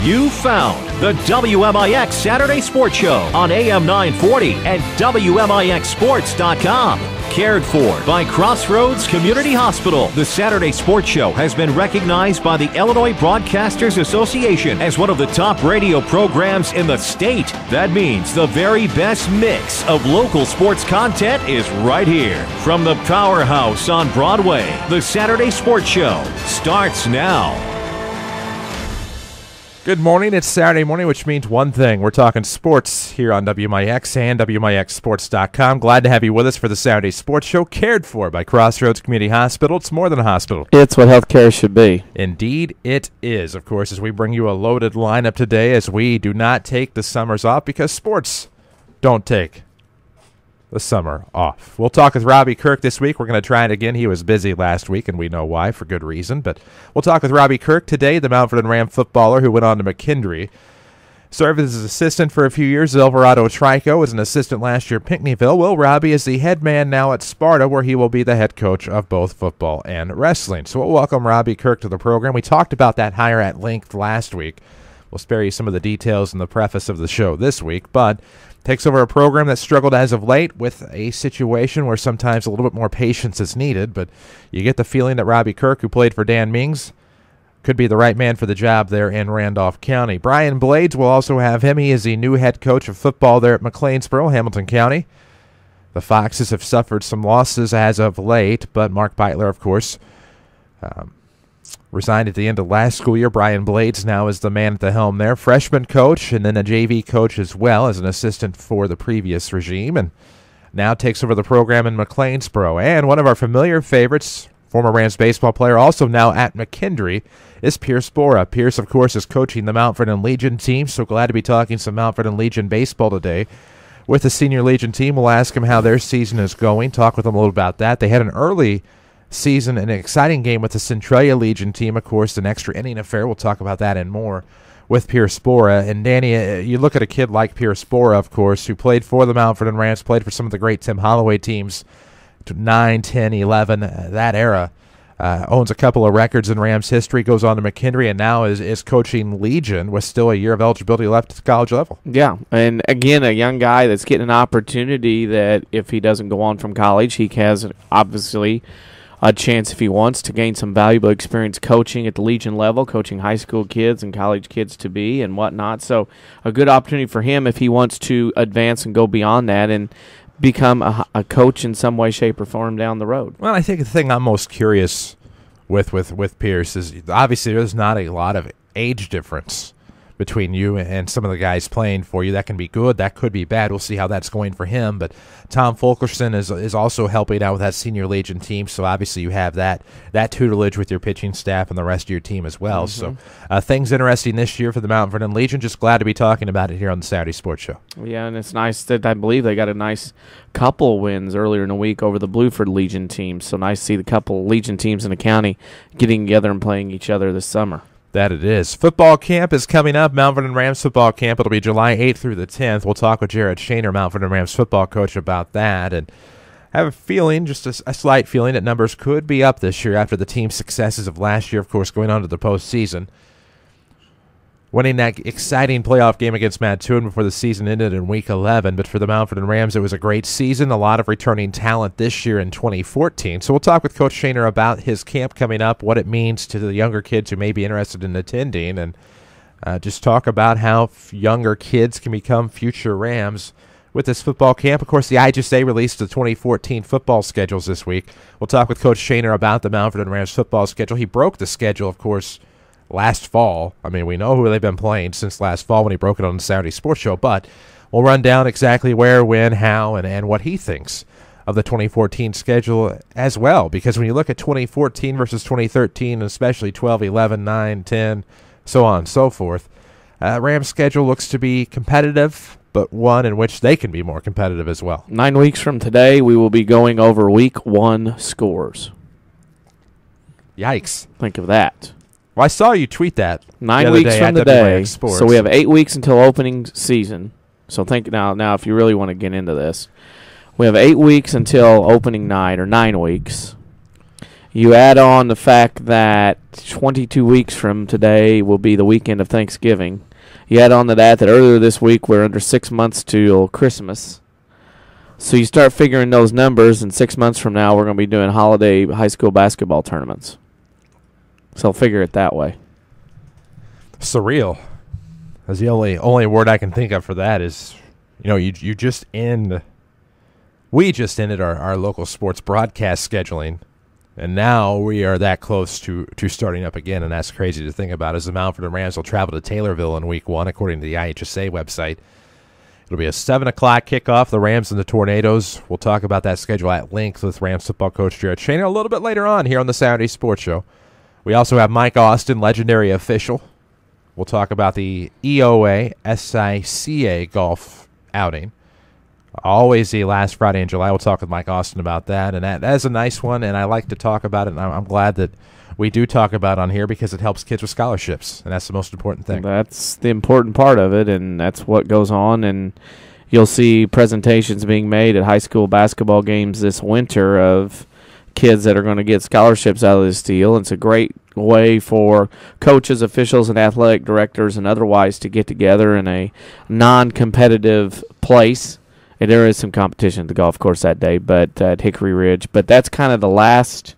You found the WMIX Saturday Sports Show on AM 940 and WMIXSports.com. Cared for by Crossroads Community Hospital. The Saturday Sports Show has been recognized by the Illinois Broadcasters Association as one of the top radio programs in the state. That means the very best mix of local sports content is right here. From the powerhouse on Broadway, the Saturday Sports Show starts now. Good morning. It's Saturday morning, which means one thing. We're talking sports here on WMIX and WMIXSports.com. Glad to have you with us for the Saturday Sports Show, cared for by Crossroads Community Hospital. It's more than a hospital. It's what healthcare should be. Indeed, it is. Of course, as we bring you a loaded lineup today, as we do not take the summers off because sports don't take the summer off. We'll talk with Robbie Kirk this week. We're going to try it again. He was busy last week, and we know why, for good reason. But we'll talk with Robbie Kirk today, the Mount Vernon Ram footballer who went on to McKendree. Served as assistant for a few years at Alvarado Trico, was an assistant last year at Pinckneyville. Will Robbie is the head man now at Sparta, where he will be the head coach of both football and wrestling. So we'll welcome Robbie Kirk to the program. We talked about that hire at length last week. We'll spare you some of the details in the preface of the show this week, but takes over a program that struggled as of late with a situation where sometimes a little bit more patience is needed, but you get the feeling that Robbie Kirk, who played for Dan Mings, could be the right man for the job there in Randolph County. Brian Blades will also have him. He is the new head coach of football there at McLeansboro, Hamilton County. The Foxes have suffered some losses as of late, but Mark Beitler, of course, resigned at the end of last school year. Brian Blades now is the man at the helm there. Freshman coach and then a JV coach as well as an assistant for the previous regime, and now takes over the program in McLeansboro. And one of our familiar favorites, former Rams baseball player, also now at McKendree, is Pierce Bora. Pierce, of course, is coaching the Mount Vernon Legion team, so glad to be talking some Mount Vernon Legion baseball today. With the senior Legion team, we'll ask him how their season is going, talk with them a little about that. They had an early season, an exciting game with the Centralia Legion team, of course, an extra inning affair. We'll talk about that and more with Pierce Bora. And Danny, you look at a kid like Pierce Bora, of course, who played for the Mount Vernon Rams, played for some of the great Tim Holloway teams, 9, 10, 11, that era, owns a couple of records in Rams history, goes on to McKendree, and now is coaching Legion with still a year of eligibility left at the college level. Yeah, and again, a young guy that's getting an opportunity that if he doesn't go on from college, he has obviously a chance, if he wants, to gain some valuable experience coaching at the Legion level, coaching high school kids and college kids to be and whatnot. So a good opportunity for him if he wants to advance and go beyond that and become a coach in some way, shape, or form down the road. Well, I think the thing I'm most curious with Pierce is obviously there's not a lot of age difference between you and some of the guys playing for you. That can be good. That could be bad. We'll see how that's going for him. But Tom Fulkerson is also helping out with that senior Legion team, so obviously you have that tutelage with your pitching staff and the rest of your team as well. Mm-hmm. So things interesting this year for the Mount Vernon Legion. Just glad to be talking about it here on the Saturday Sports Show. Yeah, and it's nice that I believe they got a nice couple wins earlier in the week over the Blueford Legion team. So nice to see the couple Legion teams in the county getting together and playing each other this summer. That it is. Football camp is coming up. Mount Vernon Rams football camp. It'll be July 8th through the 10th. We'll talk with Jared Shaner, Mount Vernon Rams football coach, about that. And I have a feeling, just a slight feeling, that numbers could be up this year after the team's successes of last year, of course, going on to the postseason. Winning that exciting playoff game against Mattoon before the season ended in Week 11. But for the Mount Vernon Rams, it was a great season. A lot of returning talent this year in 2014. So we'll talk with Coach Shaner about his camp coming up, what it means to the younger kids who may be interested in attending, and just talk about how younger kids can become future Rams with this football camp. Of course, the IHSA released the 2014 football schedules this week. We'll talk with Coach Shaner about the Mount Vernon Rams football schedule. He broke the schedule, of course, last fall. I mean, we know who they've been playing since last fall when he broke it on the Saturday Sports Show, but we'll run down exactly where, when, how, and what he thinks of the 2014 schedule as well, because when you look at 2014 versus 2013, especially 12, 11, 9, 10, so on and so forth, Rams' schedule looks to be competitive, but one in which they can be more competitive as well. 9 weeks from today, we will be going over Week 1 scores. Yikes. Think of that. Well, I saw you tweet that 9 weeks from the day. So we have 8 weeks until opening season. So think now if you really want to get into this, we have 8 weeks until opening night, or 9 weeks. You add on the fact that 22 weeks from today will be the weekend of Thanksgiving. You add on to that earlier this week we're under 6 months till Christmas. So you start figuring those numbers, and 6 months from now we're going to be doing holiday high school basketball tournaments. So figure it that way. Surreal. That's the only word I can think of for that is, you just end. We just ended our local sports broadcast scheduling, and now we are that close to starting up again, and that's crazy to think about. As the Mountford and Rams will travel to Taylorville in Week 1, according to the IHSA website. It'll be a 7 o'clock kickoff, the Rams and the Tornadoes. We'll talk about that schedule at length with Rams football coach Jared Shaner a little bit later on here on the Saturday Sports Show. We also have Mike Austin, legendary official. We'll talk about the EOA SICA golf outing. Always the last Friday in July. We'll talk with Mike Austin about that. And that is a nice one, and I like to talk about it. And I'm glad that we do talk about it on here because it helps kids with scholarships, and that's the most important thing. That's the important part of it, and that's what goes on. And you'll see presentations being made at high school basketball games this winter of kids that are going to get scholarships out of this deal. It's a great way for coaches, officials, and athletic directors and otherwise to get together in a non-competitive place. And there is some competition at the golf course that day, but at Hickory Ridge. But that's kind of the last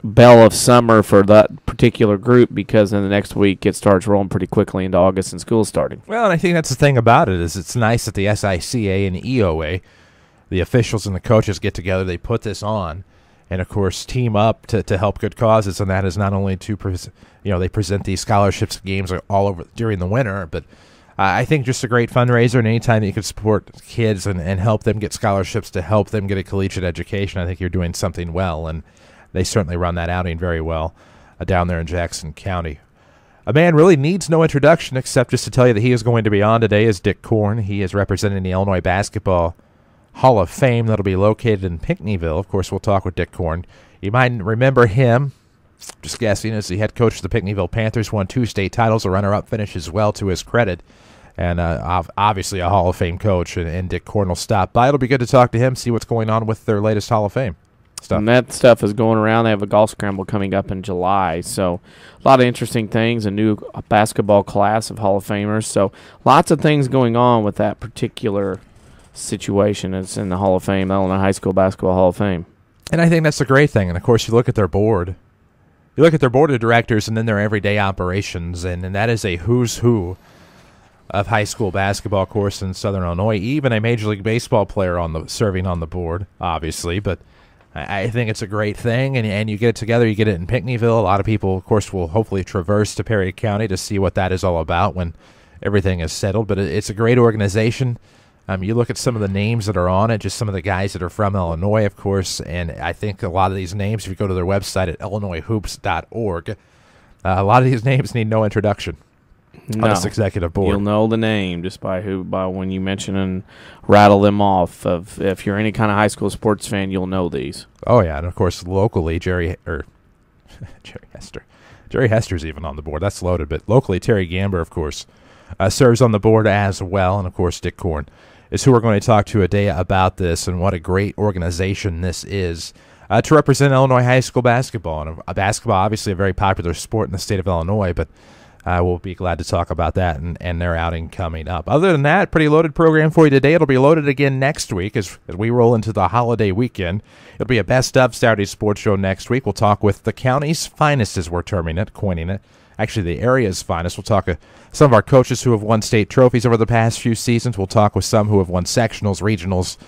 bell of summer for that particular group, because in the next week it starts rolling pretty quickly into August and school starting. Well, and I think that's the thing about it is it's nice that the SICA and EOA, the officials and the coaches get together, they put this on, and of course team up to help good causes, and that is not only to they present these scholarships games all over during the winter, but I think just a great fundraiser, and anytime that you can support kids and help them get scholarships to help them get a collegiate education, I think you're doing something well, and they certainly run that outing very well down there in Jackson County. A man really needs no introduction except just to tell you that he is going to be on today is Dick Korn. He is representing the Illinois Basketball Hall of Fame that'll be located in Pinckneyville. Of course, we'll talk with Dick Korn. You might remember him, just guessing, as the head coach of the Pinckneyville Panthers, won 2 state titles, a runner-up finish as well to his credit, and obviously a Hall of Fame coach, and Dick Korn will stop by. It'll be good to talk to him, see what's going on with their latest Hall of Fame stuff. And that stuff is going around. They have a golf scramble coming up in July. So a lot of interesting things, a new basketball class of Hall of Famers. So lots of things going on with that particular situation. It's in the Hall of Fame, Illinois High School Basketball Hall of Fame. And I think that's a great thing. And, of course, you look at their board. You look at their board of directors and then their everyday operations, and that is a who's who of high school basketball course in Southern Illinois. Even a Major League Baseball player serving on the board, obviously, but I think it's a great thing, and you get it together. You get it in Pinckneyville. A lot of people, of course, will hopefully traverse to Perry County to see what that is all about when everything is settled. But it's a great organization. You look at some of the names that are on it, just some of the guys that are from Illinois, of course, and I think a lot of these names, if you go to their website at illinoishoops.org, a lot of these names need no introduction. On this executive board. You'll know the name just by when you mention and rattle them off. If you're any kind of high school sports fan, you'll know these. Oh yeah, and of course locally Jerry Hester. Jerry Hester's even on the board. That's loaded. But locally Terry Gamber, of course, serves on the board as well, and of course Dick Korn is who we're going to talk to today about this and what a great organization this is to represent Illinois high school basketball. And basketball, obviously, a very popular sport in the state of Illinois, but we'll be glad to talk about that and their outing coming up. Other than that, pretty loaded program for you today. It'll be loaded again next week as we roll into the holiday weekend. It'll be a best of Saturday Sports Show next week. We'll talk with the county's finest, as we're coining it. Actually, the area's finest. We'll talk to some of our coaches who have won state trophies over the past few seasons. We'll talk with some who have won sectionals, regionals,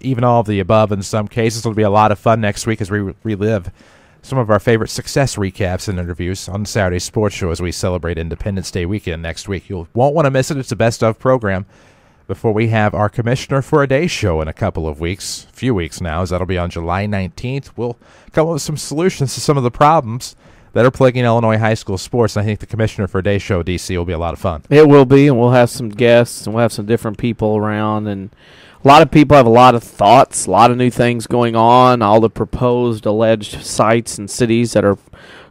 even all of the above in some cases. It'll be a lot of fun next week as we relive some of our favorite success recaps and interviews on Saturday Sports Show as we celebrate Independence Day weekend next week. You won't want to miss it. It's a best of program before we have our Commissioner for a Day show in a few weeks now, as that'll be on July 19th. We'll come up with some solutions to some of the problems that are plaguing Illinois high school sports, and I think the Commissioner for a Day show, DC, will be a lot of fun. It will be, and we'll have some guests, and we'll have some different people around, and a lot of people have a lot of thoughts, a lot of new things going on, all the proposed alleged sites and cities that are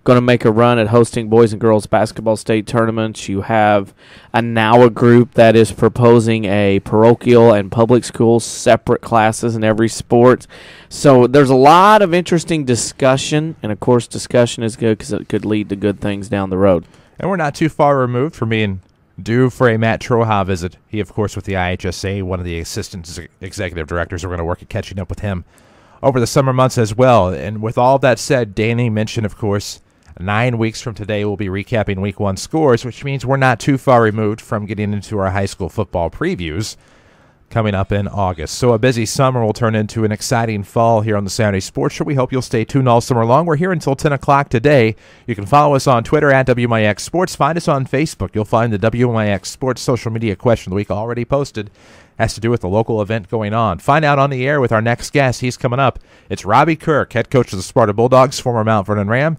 going to make a run at hosting boys and girls basketball state tournaments. You have a NOWA group that is proposing a parochial and public school separate classes in every sport. So there's a lot of interesting discussion, and of course discussion is good because it could lead to good things down the road. And we're not too far removed from being due for a Matt Troha visit. He, of course, with the IHSA, one of the assistant executive directors. We're going to work at catching up with him over the summer months as well. And with all that said, Danny mentioned, of course, 9 weeks from today we'll be recapping Week 1 scores, which means we're not too far removed from getting into our high school football previews coming up in August. So a busy summer will turn into an exciting fall here on the Saturday Sports Show. We hope you'll stay tuned all summer long. We're here until 10 o'clock today. You can follow us on Twitter at WMIX Sports. Find us on Facebook. You'll find the WMIX Sports social media question of the week already posted. Has to do with the local event going on. Find out on the air with our next guest. He's coming up. It's Robbie Kirk, head coach of the Sparta Bulldogs, former Mount Vernon Ram.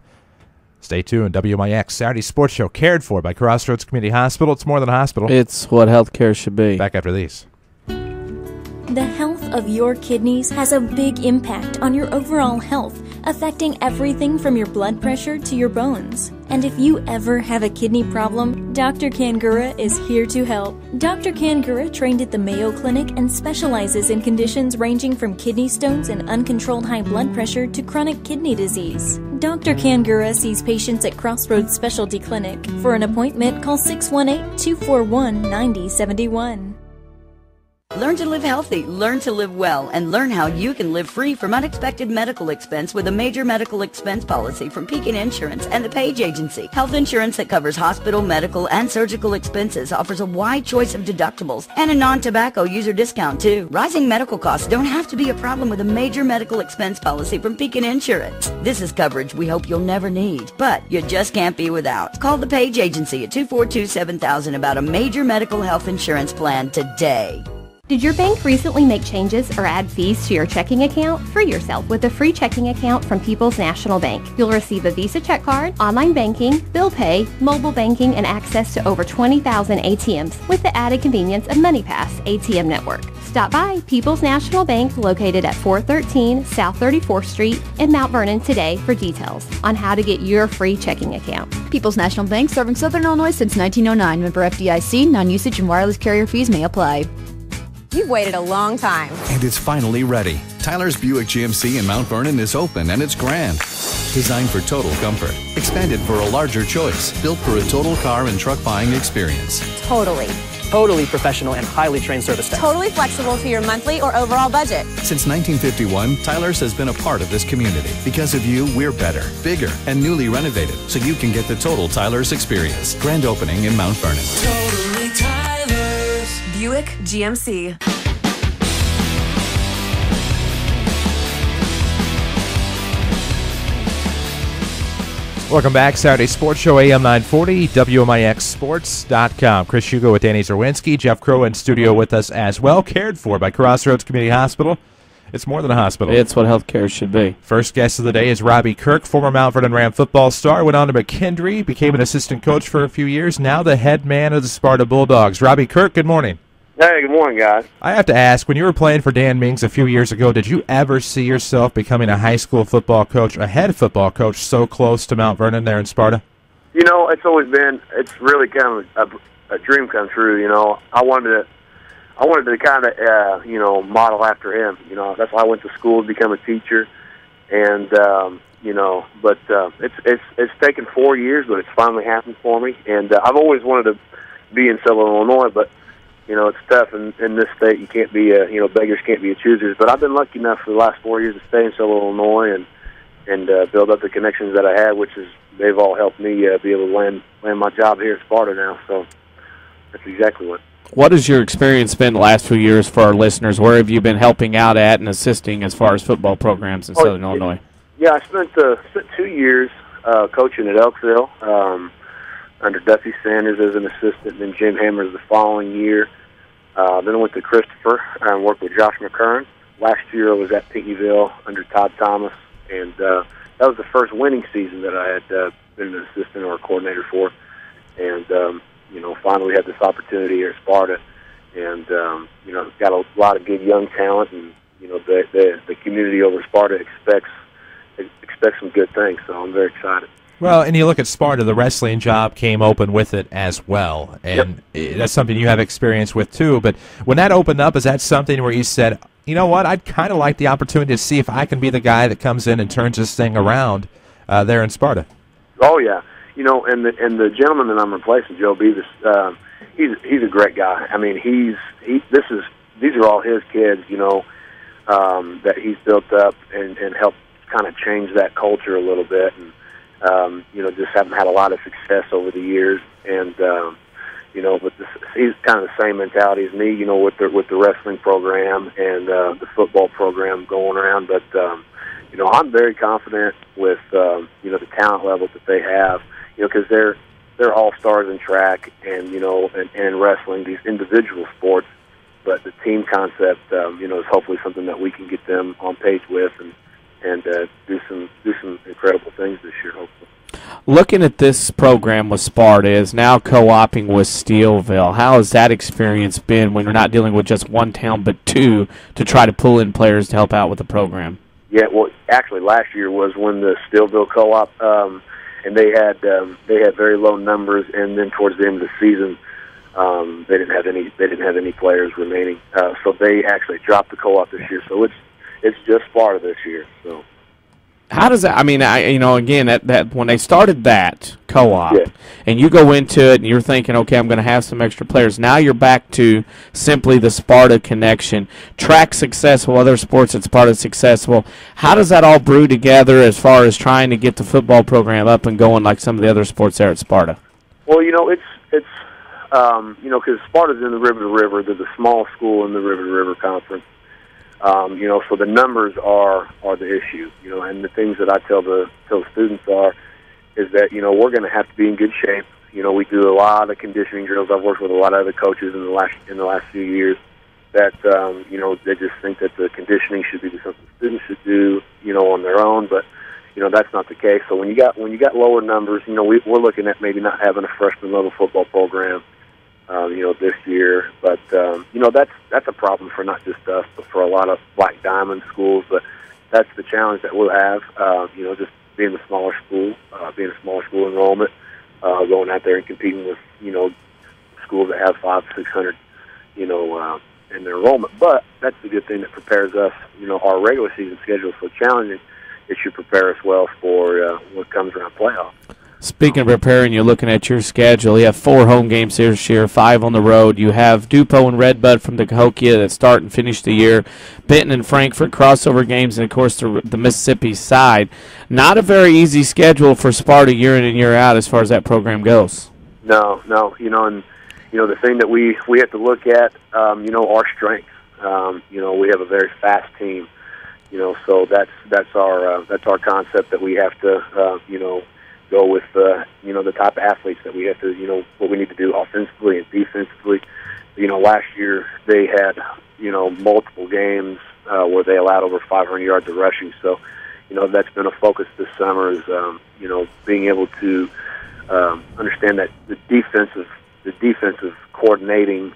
Stay tuned. WMIX Saturday Sports Show, cared for by Crossroads Community Hospital. It's more than a hospital. It's what healthcare should be. Back after these. The health of your kidneys has a big impact on your overall health, affecting everything from your blood pressure to your bones. And if you ever have a kidney problem, Dr. Kangura is here to help. Dr. Kangura trained at the Mayo Clinic and specializes in conditions ranging from kidney stones and uncontrolled high blood pressure to chronic kidney disease. Dr. Kangura sees patients at Crossroads Specialty Clinic. For an appointment, call 618-241-9071. Learn to live healthy, learn to live well, and learn how you can live free from unexpected medical expense with a major medical expense policy from Pekin Insurance and the Page Agency. Health insurance that covers hospital, medical, and surgical expenses offers a wide choice of deductibles and a non-tobacco user discount too. Rising medical costs don't have to be a problem with a major medical expense policy from Pekin Insurance. This is coverage we hope you'll never need, but you just can't be without. Call the Page Agency at 242-7000 about a major medical health insurance plan today. Did your bank recently make changes or add fees to your checking account? Free yourself with a free checking account from People's National Bank. You'll receive a Visa check card, online banking, bill pay, mobile banking, and access to over 20,000 ATMs with the added convenience of MoneyPass ATM network. Stop by People's National Bank located at 413 South 34th Street in Mount Vernon today for details on how to get your free checking account. People's National Bank, serving Southern Illinois since 1909. Member FDIC. Non-usage and wireless carrier fees may apply. You've waited a long time. And it's finally ready. Tyler's Buick GMC in Mount Vernon is open and it's grand. Designed for total comfort. Expanded for a larger choice. Built for a total car and truck buying experience. Totally professional and highly trained service staff. Totally flexible to your monthly or overall budget. Since 1951, Tyler's has been a part of this community. Because of you, we're better, bigger, and newly renovated, so you can get the total Tyler's experience. Grand opening in Mount Vernon. Totally Tyler's. Buick GMC. Welcome back. Saturday Sports Show, AM 940, WMIXSports.com. Chris Hugo with Danny Zerwinski. Jeff Crow in studio with us as well. Cared for by Crossroads Community Hospital. It's more than a hospital. It's what healthcare should be. First guest of the day is Robbie Kirk, former Mount Vernon Ram football star. Went on to McKendree, became an assistant coach for a few years. Now the head man of the Sparta Bulldogs. Robbie Kirk, good morning. Hey, good morning, guys. I have to ask, when you were playing for Dan Mings a few years ago, did you ever see yourself becoming a high school football coach, a head football coach, so close to Mount Vernon there in Sparta? You know, it's really kind of a dream come true. You know, I wanted to kind of, model after him. You know, that's why I went to school to become a teacher, and it's taken 4 years, but it's finally happened for me. And I've always wanted to be in Southern Illinois, but you know, it's tough in this state. You can't be beggars can't be choosers. But I've been lucky enough for the last 4 years to stay in Southern Illinois and build up the connections that I had, they've all helped me be able to land my job here at Sparta now. So that's exactly what. What has your experience been the last few years for our listeners? Where have you been helping out at and assisting as far as football programs in Southern Illinois? Yeah, I spent 2 years coaching at Elksville under Duffy Sanders as an assistant, and then Jim Hammers the following year. Then I went to Christopher and worked with Josh McKern. Last year I was at Pinckneyville under Todd Thomas, and that was the first winning season that I had been an assistant or a coordinator for. And, finally had this opportunity here at Sparta, and, got a lot of good young talent, and, the community over Sparta expects some good things, so I'm very excited. Well, and you look at Sparta, the wrestling job came open with it as well, and that's something you have experience with too. But when that opened up, is that something where you said, you know what, I'd kind of like the opportunity to see if I can be the guy that comes in and turns this thing around there in Sparta? Oh, yeah. You know, and the gentleman that I'm replacing, Joe Beavis, he's a great guy. I mean, these are all his kids, you know, that he's built up and helped kind of change that culture a little bit, and you know, just haven't had a lot of success over the years. And you know, but he's kind of the same mentality as me, you know, with the wrestling program and the football program going around. But you know, I'm very confident with you know, the talent levels that they have, you know, because they're all stars in track and, you know, and wrestling, these individual sports. But the team concept, you know, is hopefully something that we can get them on page with and do some incredible things this year, hopefully. Looking at this program with Sparta is now co-oping with Steelville. How has that experience been when you're not dealing with just one town but two to try to pull in players to help out with the program? Yeah, well, actually, last year was when the Steelville co-op, and they had very low numbers, and then towards the end of the season, they didn't have any players remaining, so they actually dropped the co-op this year. So it's just Sparta this year. So how does that? I mean, you know, again, that when they started that co-op, yeah, and you go into it and you're thinking, okay, I'm going to have some extra players. Now you're back to simply the Sparta connection. Track successful, other sports at Sparta successful. How does that all brew together as far as trying to get the football program up and going like some of the other sports there at Sparta? Well, you know, it's you know, because Sparta's in the River to River. They're the small school in the River to River Conference. You know, so the numbers are the issue. You know, and the things that I tell the students is that, you know, we're going to have to be in good shape. You know, we do a lot of conditioning drills. I've worked with a lot of other coaches in the last few years that you know, they just think that the conditioning should be something students should do, you know, on their own, but you know, that's not the case. So when you got lower numbers, you know, we're looking at maybe not having a freshman level football program, you know, this year. But you know, that's a problem for not just us, but for a lot of Black Diamond schools. But that's the challenge that we'll have. You know, just being a smaller school enrollment, going out there and competing with, you know, schools that have 500-600, you know, in their enrollment. But that's the good thing that prepares us. You know, our regular season schedule is so challenging. It should prepare us well for what comes around playoffs. Speaking of preparing, you're looking at your schedule. You have 4 home games this year, 5 on the road. You have Dupo and Redbud from the Cahokia that start and finish the year. Benton and Frankfort crossover games, and, of course, the Mississippi side. Not a very easy schedule for Sparta year in and year out as far as that program goes. No. You know, and, you know, the thing that we have to look at, you know, our strengths. You know, we have a very fast team. You know, so that's our concept that we have to, you know, go with, you know, the type of athletes that we have to, you know, what we need to do offensively and defensively. You know, last year they had, you know, multiple games where they allowed over 500 yards of rushing. So, you know, that's been a focus this summer is, you know, being able to understand that the defensive coordinating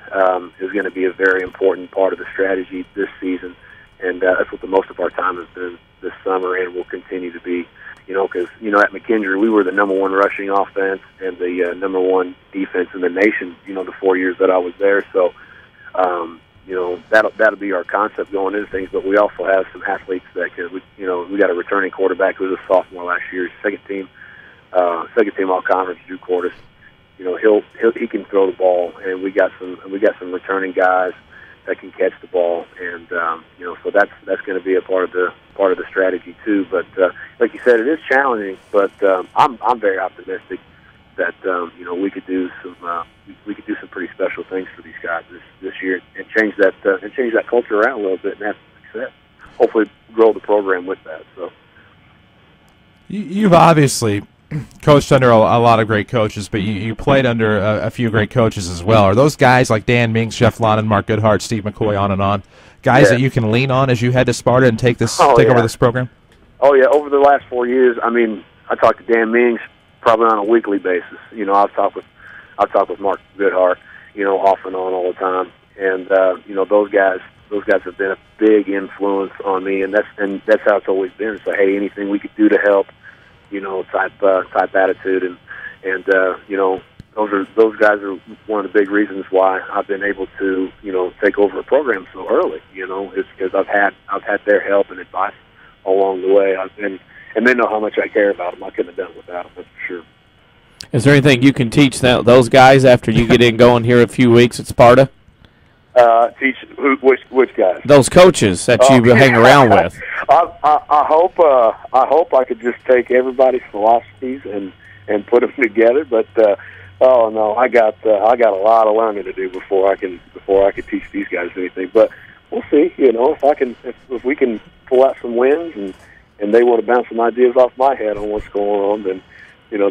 is going to be a very important part of the strategy this season. And that's what the most of our time has been this summer and will continue to be, you know, because, you know, at McKendree, we were the number 1 rushing offense and the number 1 defense in the nation, you know, the 4 years that I was there. So, you know, that'll be our concept going into things. But we also have some athletes that can, you know, we got a returning quarterback who was a sophomore last year, second team all-conference, Drew Cordes. You know, he can throw the ball, and we got some returning guys that can catch the ball, and you know, so that's going to be a part of the strategy too. But like you said, it is challenging, but I'm very optimistic that you know, we could do some pretty special things for these guys this year and change that culture around a little bit and have some success. Hopefully, grow the program with that. So you've obviously coached under a lot of great coaches, but you played under a few great coaches as well. Are those guys like Dan Minks, Jeff Lonan, Mark Goodhart, Steve McCoy, on and on, guys that you can lean on as you head to Sparta and take over this program? Oh yeah, over the last 4 years, I mean, I talk to Dan Minks probably on a weekly basis. You know, I've talked with Mark Goodhart, you know, off and on all the time, and you know, those guys have been a big influence on me, and that's how it's always been. So hey, anything we could do to help. type attitude, and those guys are one of the big reasons why I've been able to take over a program so early. Is because I've had their help and advice along the way. And they know how much I care about them. I couldn't have done it without them, that's for sure. Is there anything you can teach those guys after you get in going here a few weeks at Sparta? Teach which guys? Those coaches that you hang around with. I hope I could just take everybody's philosophies and put them together. But oh no, I got a lot of learning to do before I can teach these guys anything. But we'll see. If we can pull out some wins and they want to bounce some ideas off my head on what's going on, then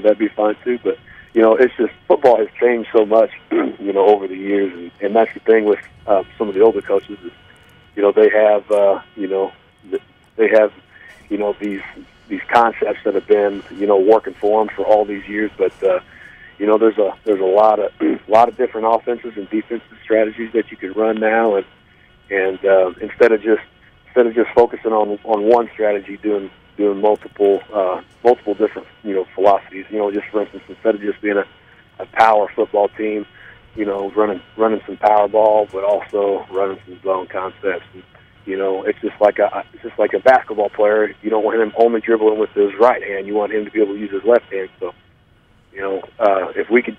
that'd be fine too. But it's just football has changed so much, over the years, and that's the thing with some of the older coaches is, they have these concepts that have been, working for them for all these years. But there's a lot of different offenses and defensive strategies that you can run now, and instead of just focusing on one strategy, doing multiple different philosophies. Just for instance, instead of just being a power football team, running some power ball, but also running some zone concepts. And, it's just like a basketball player. You don't want him only dribbling with his right hand. You want him to be able to use his left hand. So, if we can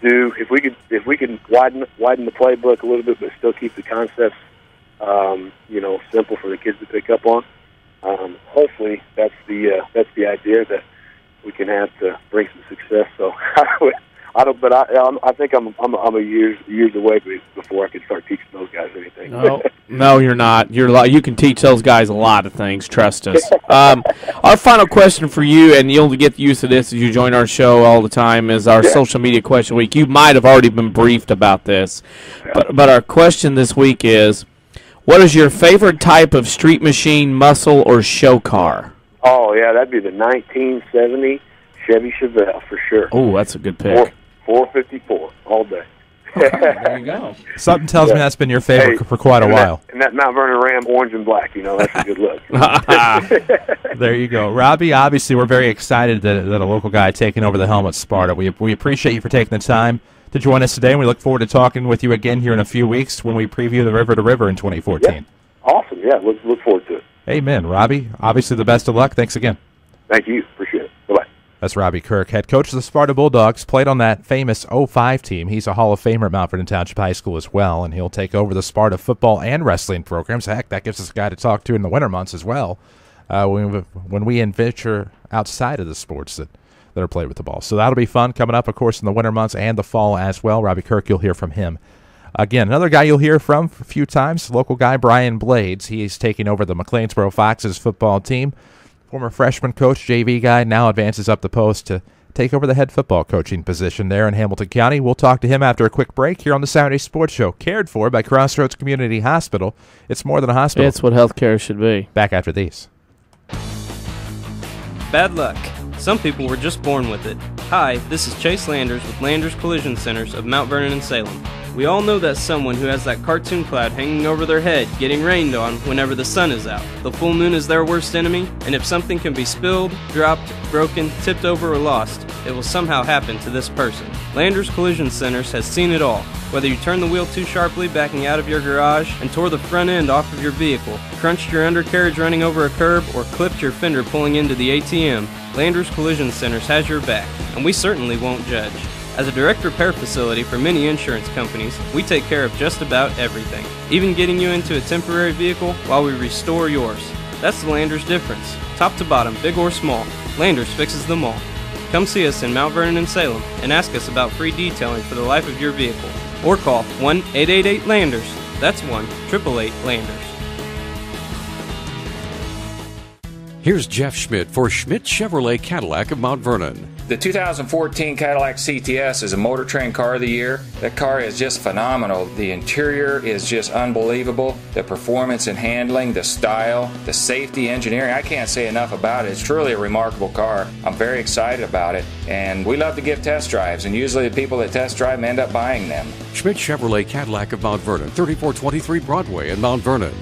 widen the playbook a little bit, but still keep the concepts, simple for the kids to pick up on. Hopefully, that's the idea that we can have to bring some success. So I think I'm a years away before I can start teaching those guys anything. No, you're not. You can teach those guys a lot of things. Trust us. Our final question for you, and you'll get used to this as you join our show all the time, is our social media question week. You might have already been briefed about this, but our question this week is, what is your favorite type of street machine, muscle, or show car? Oh, yeah, that'd be the 1970 Chevy Chevelle for sure. Oh, that's a good pick. 454 all day. Okay, there you go. Something tells me that's been your favorite for quite a while. And that Mount Vernon Ram, orange and black, that's a good look. There you go. Robbie, obviously we're very excited that a local guy taking over the helm at Sparta. We appreciate you for taking the time to join us today, and we look forward to talking with you again here in a few weeks when we preview the River to River in 2014. Yeah. Awesome. Yeah, look forward to it. Amen. Robbie, obviously the best of luck. Thanks again. Thank you. Appreciate it. Bye-bye. That's Robbie Kirk, head coach of the Sparta Bulldogs, played on that famous 05 team. He's a Hall of Famer at Mount Vernon Township High School as well, and he'll take over the Sparta football and wrestling programs. Heck, that gives us a guy to talk to in the winter months as well, when we venture outside of the sports that are played with the ball. So that'll be fun coming up, of course, in the winter months and the fall as well. Robbie Kirk, you'll hear from him. Again, another guy you'll hear from a few times, local guy Brian Blades. He's taking over the McLeansboro Foxes football team. Former freshman coach, JV guy, now advances up the post to take over the head football coaching position there in Hamilton County. We'll talk to him after a quick break here on the Saturday Sports Show, cared for by Crossroads Community Hospital. It's more than a hospital. It's what healthcare should be. Back after these. Bad luck. Some people were just born with it. Hi, this is Chase Landers with Landers Collision Centers of Mount Vernon and Salem. We all know that someone who has that cartoon cloud hanging over their head getting rained on whenever the sun is out. The full moon is their worst enemy, and if something can be spilled, dropped, broken, tipped over, or lost, it will somehow happen to this person. Landers Collision Centers has seen it all. Whether you turned the wheel too sharply backing out of your garage and tore the front end off of your vehicle, crunched your undercarriage running over a curb, or clipped your fender pulling into the ATM, Landers Collision Centers has your back, and we certainly won't judge. As a direct repair facility for many insurance companies, we take care of just about everything, even getting you into a temporary vehicle while we restore yours. That's the Landers difference. Top to bottom, big or small, Landers fixes them all. Come see us in Mount Vernon and Salem and ask us about free detailing for the life of your vehicle. Or call 1-888-LANDERS. That's 1-888-LANDERS. Here's Jeff Schmidt for Schmidt Chevrolet Cadillac of Mount Vernon. The 2014 Cadillac CTS is a Motor Trend Car of the Year. That car is just phenomenal. The interior is just unbelievable. The performance and handling, the style, the safety, engineering, I can't say enough about it. It's truly a remarkable car. I'm very excited about it, and we love to give test drives, and usually the people that test drive them end up buying them. Schmidt Chevrolet Cadillac of Mount Vernon, 3423 Broadway in Mount Vernon.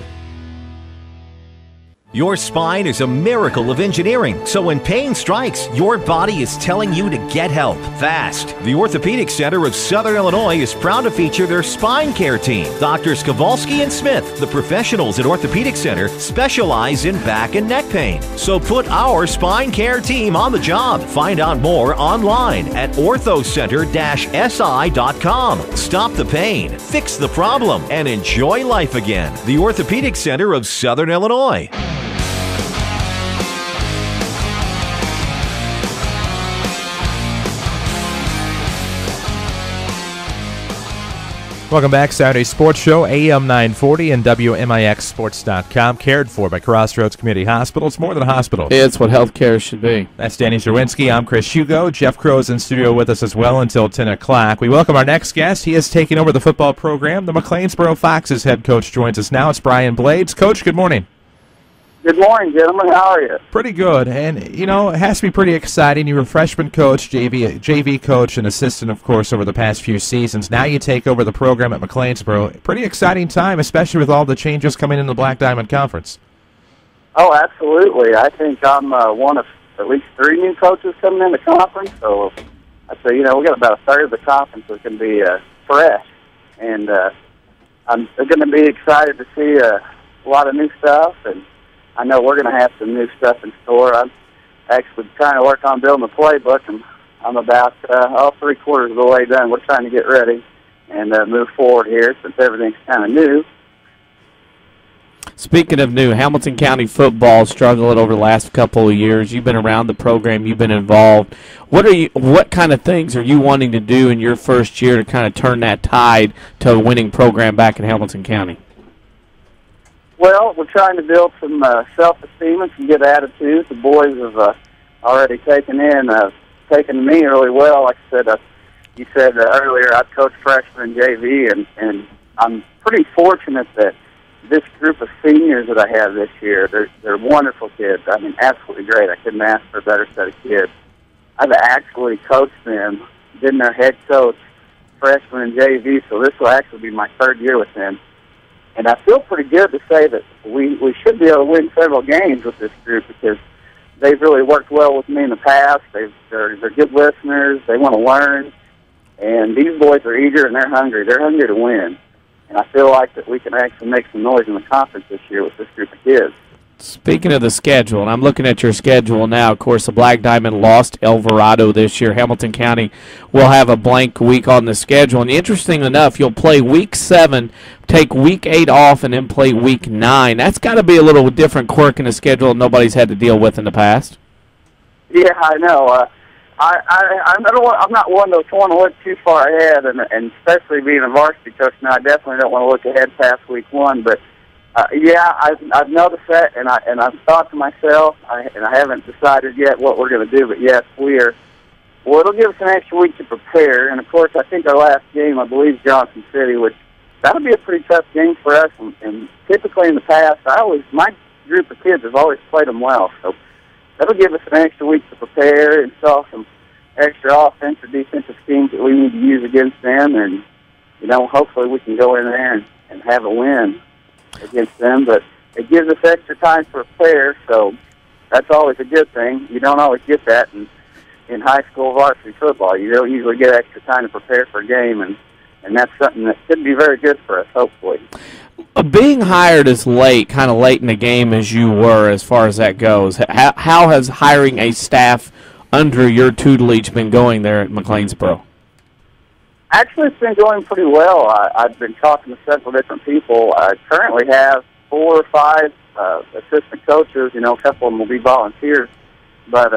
Your spine is a miracle of engineering, so when pain strikes, your body is telling you to get help fast. The Orthopedic Center of Southern Illinois is proud to feature their spine care team. Doctors Kowalski and Smith, the professionals at Orthopedic Center, specialize in back and neck pain. So put our spine care team on the job. Find out more online at orthocenter-si.com. Stop the pain, fix the problem, and enjoy life again. The Orthopedic Center of Southern Illinois. Welcome back. Saturday Sports Show, AM 940 and WMIXSports.com. Cared for by Crossroads Community Hospital. It's more than a hospital. It's what healthcare should be. That's Danny Zerwinski. I'm Chris Hugo. Jeff Crow's in studio with us as well until 10 o'clock. We welcome our next guest. He is taking over the football program. The McLeansboro Foxes head coach joins us now. It's Brian Blades. Coach, good morning. Good morning, gentlemen. How are you? Pretty good. And, you know, it has to be pretty exciting. You were a freshman coach, JV coach, and assistant, of course, over the past few seasons. Now you take over the program at McLeansboro. Pretty exciting time, especially with all the changes coming in the Black Diamond Conference. Oh, absolutely. I think I'm one of at least 3 new coaches coming in the conference. So I say, you know, we got about a third of the conference that's going to be fresh. And I'm going to be excited to see a lot of new stuff, and I know we're going to have some new stuff in store. I'm actually trying to work on building the playbook, and I'm about all 3/4 of the way done. We're trying to get ready and move forward here since everything's kind of new. Speaking of new, Hamilton County football struggled over the last couple of years. You've been around the program. You've been involved. What kind of things are you wanting to do in your first year to kind of turn that tide to a winning program back in Hamilton County? Well, we're trying to build some self-esteem and some good attitudes. The boys have already taken me really well. Like I said, you said earlier, I've coached freshman and JV, and I'm pretty fortunate that this group of seniors that I have this year, they're wonderful kids. I mean, absolutely great. I couldn't ask for a better set of kids. I've actually coached them, been their head coach, freshman and JV, so this will actually be my 3rd year with them. And I feel pretty good to say that we should be able to win several games with this group because they've really worked well with me in the past. They're good listeners. They want to learn. And these boys are eager and they're hungry. They're hungry to win. And I feel like that we can actually make some noise in the conference this year with this group of kids. Speaking of the schedule, and I'm looking at your schedule now, of course, the Black Diamond lost Alvarado this year. Hamilton County will have a blank week on the schedule. And interesting enough, you'll play Week 7, take Week 8 off, and then play Week 9. That's got to be a little different quirk in the schedule nobody's had to deal with in the past. Yeah, I know. I'm not one to want to look too far ahead, and especially being a varsity coach now, I definitely don't want to look ahead past Week 1, but yeah, I've noticed that, and I've thought to myself, and I haven't decided yet what we're going to do, but yes, well, it'll give us an extra week to prepare, and of course, I think our last game, I believe, Johnson City, which that'll be a pretty tough game for us, and typically in the past, my group of kids have always played them well, so that'll give us an extra week to prepare and install some extra offense or defensive schemes that we need to use against them, and, you know, hopefully we can go in there and have a win against them, but it gives us extra time to prepare, so that's always a good thing. You don't always get that in high school varsity football. You don't usually get extra time to prepare for a game, and that's something that could be very good for us, hopefully. Being hired as kind of late in the game as you were, as far as that goes, how has hiring a staff under your tutelage been going there at McLeansboro? Actually, it's been going pretty well. I've been talking to several different people. I currently have 4 or 5 assistant coaches. You know, a couple of them will be volunteers. But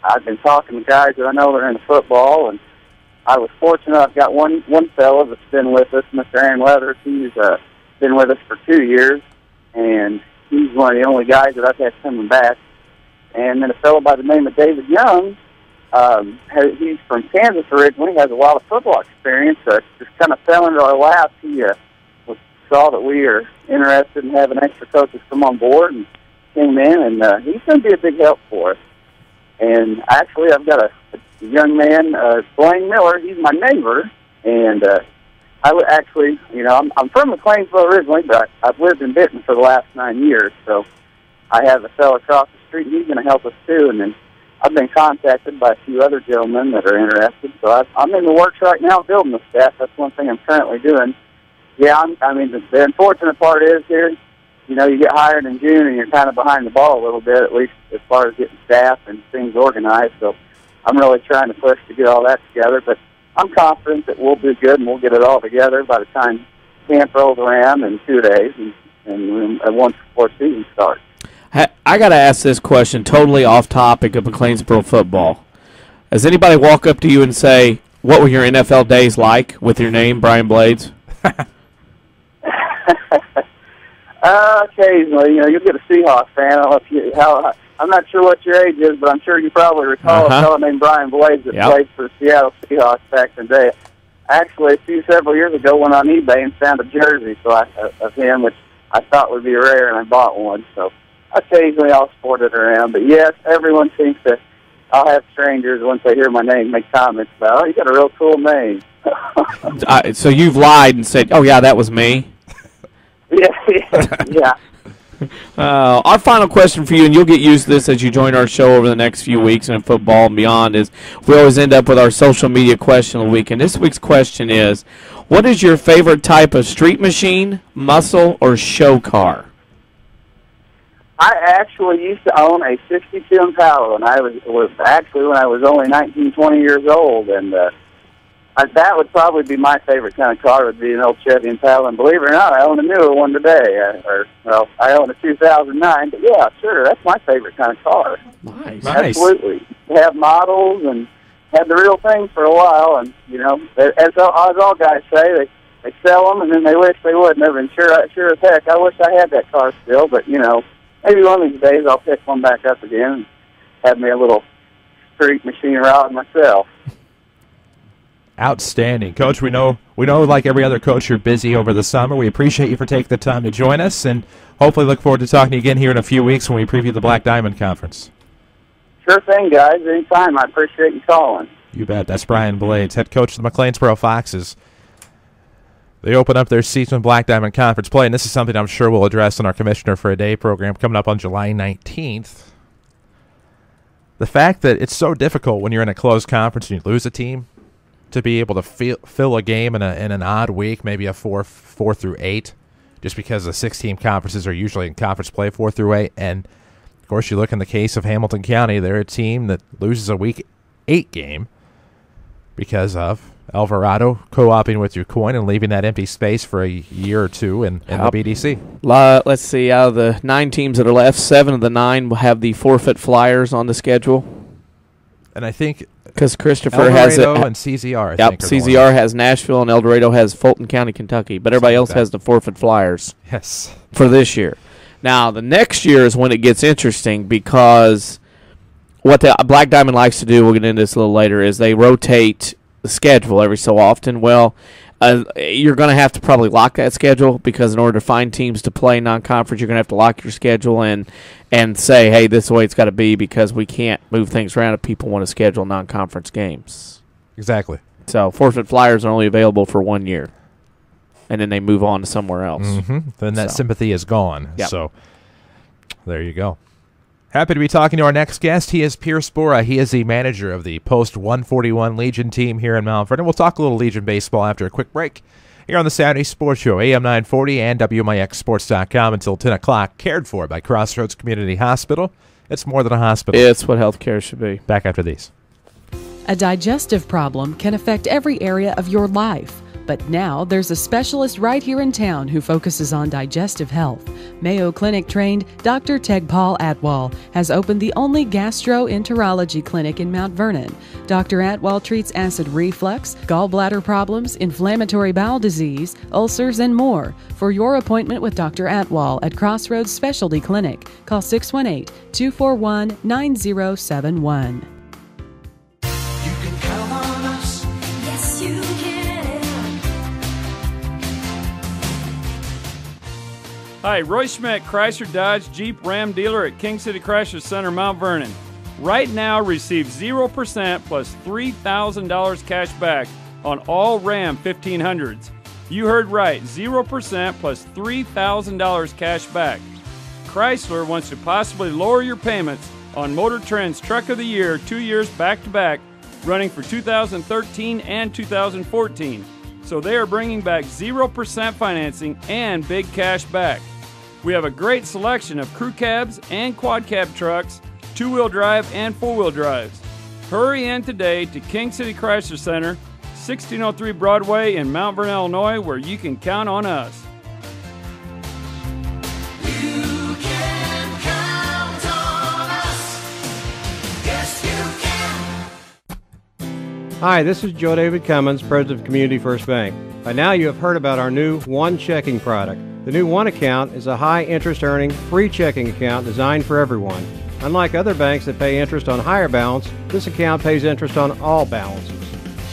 I've been talking to guys that I know that are into football, and I was fortunate. I've got one fellow that's been with us, Mr. Aaron Leathers. He's been with us for 2 years, and he's one of the only guys that I've had coming back. And then a fellow by the name of David Young, he's from Kansas originally, has a lot of football experience. Just kind of fell into our lap. He saw that we are interested in having extra coaches come on board and came in, and he's going to be a big help for us. And actually, I've got a young man, Blaine Miller. He's my neighbor, and I would actually, you know, I'm from McLeansville originally, but I've lived in Benton for the last 9 years, so I have a fellow across the street. He's going to help us too. And then I've been contacted by a few other gentlemen that are interested. So I'm in the works right now building the staff. That's one thing I'm currently doing. Yeah, the unfortunate part is here, you get hired in June and you're kind of behind the ball a little bit, at least as far as getting staff and things organized. So I'm really trying to push to get all that together. But I'm confident that we'll do good and we'll get it all together by the time camp rolls around in 2 days and once before season starts. I got to ask this question, totally off topic of McLeansboro football. Does anybody walk up to you and say, what were your NFL days like with your name, Brian Blades? Occasionally, you'll get a Seahawks fan. I don't know I'm not sure what your age is, but I'm sure you probably recall a fellow named Brian Blades that played for the Seattle Seahawks back in the day. Actually, several years ago, went on eBay and found a jersey of him, which I thought would be rare, and I bought one. So occasionally I'll sport it around. But yes, everyone thinks that I'll have strangers once they hear my name make comments about, oh, you got a real cool name. So you've lied and said, oh, yeah, that was me? Yeah. Our final question for you, and you'll get used to this as you join our show over the next few weeks in football and beyond, is we always end up with our social media question of the week. And this week's question is, what is your favorite type of street machine, muscle, or show car? I actually used to own a 62 Impala, and I was actually when I was only 19, 20 years old, and that would probably be my favorite kind of car, would be an old Chevy Impala. And believe it or not, I own a newer one today. I own a 2009, but yeah, sure, that's my favorite kind of car. Nice. Absolutely. Have models and had the real thing for a while, and, as all guys say, they sell them, and then they wish they would never. And sure as heck, I wish I had that car still, but, maybe one of these days I'll pick one back up again and have me a little street machine ride myself. Outstanding. Coach, we know like every other coach, you're busy over the summer. We appreciate you for taking the time to join us, and hopefully look forward to talking to you again here in a few weeks when we preview the Black Diamond Conference. Sure thing, guys. Anytime. I appreciate you calling. You bet. That's Brian Blades, head coach of the McLeansboro Foxes. They open up their season with Black Diamond Conference play, and this is something I'm sure we'll address in our Commissioner for a Day program coming up on July 19th. The fact that it's so difficult when you're in a closed conference and you lose a team to be able to fill a game in an odd week, maybe a 4 through 8, just because the 6-team conferences are usually in conference play 4 through 8. And, of course, you look in the case of Hamilton County, they're a team that loses a week 8 game because of Alvarado co-oping with your coin and leaving that empty space for a year or two in the BDC. Let's see, out of the 9 teams that are left, 7 of the 9 will have the forfeit flyers on the schedule. And I think because Christopher El has Dorado and CZR. I think CZR has Nashville and El Dorado has Fulton County, Kentucky, but everybody else has the forfeit flyers. Yes, for this year. Now the next year is when it gets interesting because what the Black Diamond likes to do, we'll get into this a little later, is they rotate the schedule every so often. Well, you're going to have to probably lock that schedule because in order to find teams to play non-conference, you're going to have to lock your schedule and say, hey, this is the way it's got to be because we can't move things around if people want to schedule non-conference games. Exactly. So forfeit flyers are only available for 1 year, and then they move on to somewhere else. Mm-hmm. Then that sympathy is gone. Yep. So there you go. Happy to be talking to our next guest. He is Pierce Bora. He is the manager of the Post-141 Legion team here in Mount Vernon. We'll talk a little Legion baseball after a quick break here on the Saturday Sports Show, AM 940 and WMIXSports.com until 10 o'clock, cared for by Crossroads Community Hospital. It's more than a hospital. It's what healthcare should be. Back after these. A digestive problem can affect every area of your life. But now there's a specialist right here in town who focuses on digestive health. Mayo Clinic trained Dr. Tegpaul Atwal has opened the only gastroenterology clinic in Mount Vernon. Dr. Atwal treats acid reflux, gallbladder problems, inflammatory bowel disease, ulcers, and more. For your appointment with Dr. Atwal at Crossroads Specialty Clinic, call 618-241-9071. Hi, Roy Schmidt, Chrysler Dodge Jeep Ram dealer at King City Chrysler Center, Mount Vernon. Right now, receive 0% plus $3,000 cash back on all Ram 1500s. You heard right, 0% plus $3,000 cash back. Chrysler wants to possibly lower your payments on Motor Trend's Truck of the Year 2 years back-to-back, running for 2013 and 2014. So they are bringing back 0% financing and big cash back. We have a great selection of crew cabs and quad cab trucks, two-wheel drive and four-wheel drives. Hurry in today to King City Chrysler Center, 1603 Broadway in Mount Vernon, Illinois, where you can count on us. Hi, this is Joe David Cummins, President of Community First Bank. By now you have heard about our new One Checking product. The new One Account is a high interest earning, free checking account designed for everyone. Unlike other banks that pay interest on higher balance, this account pays interest on all balances.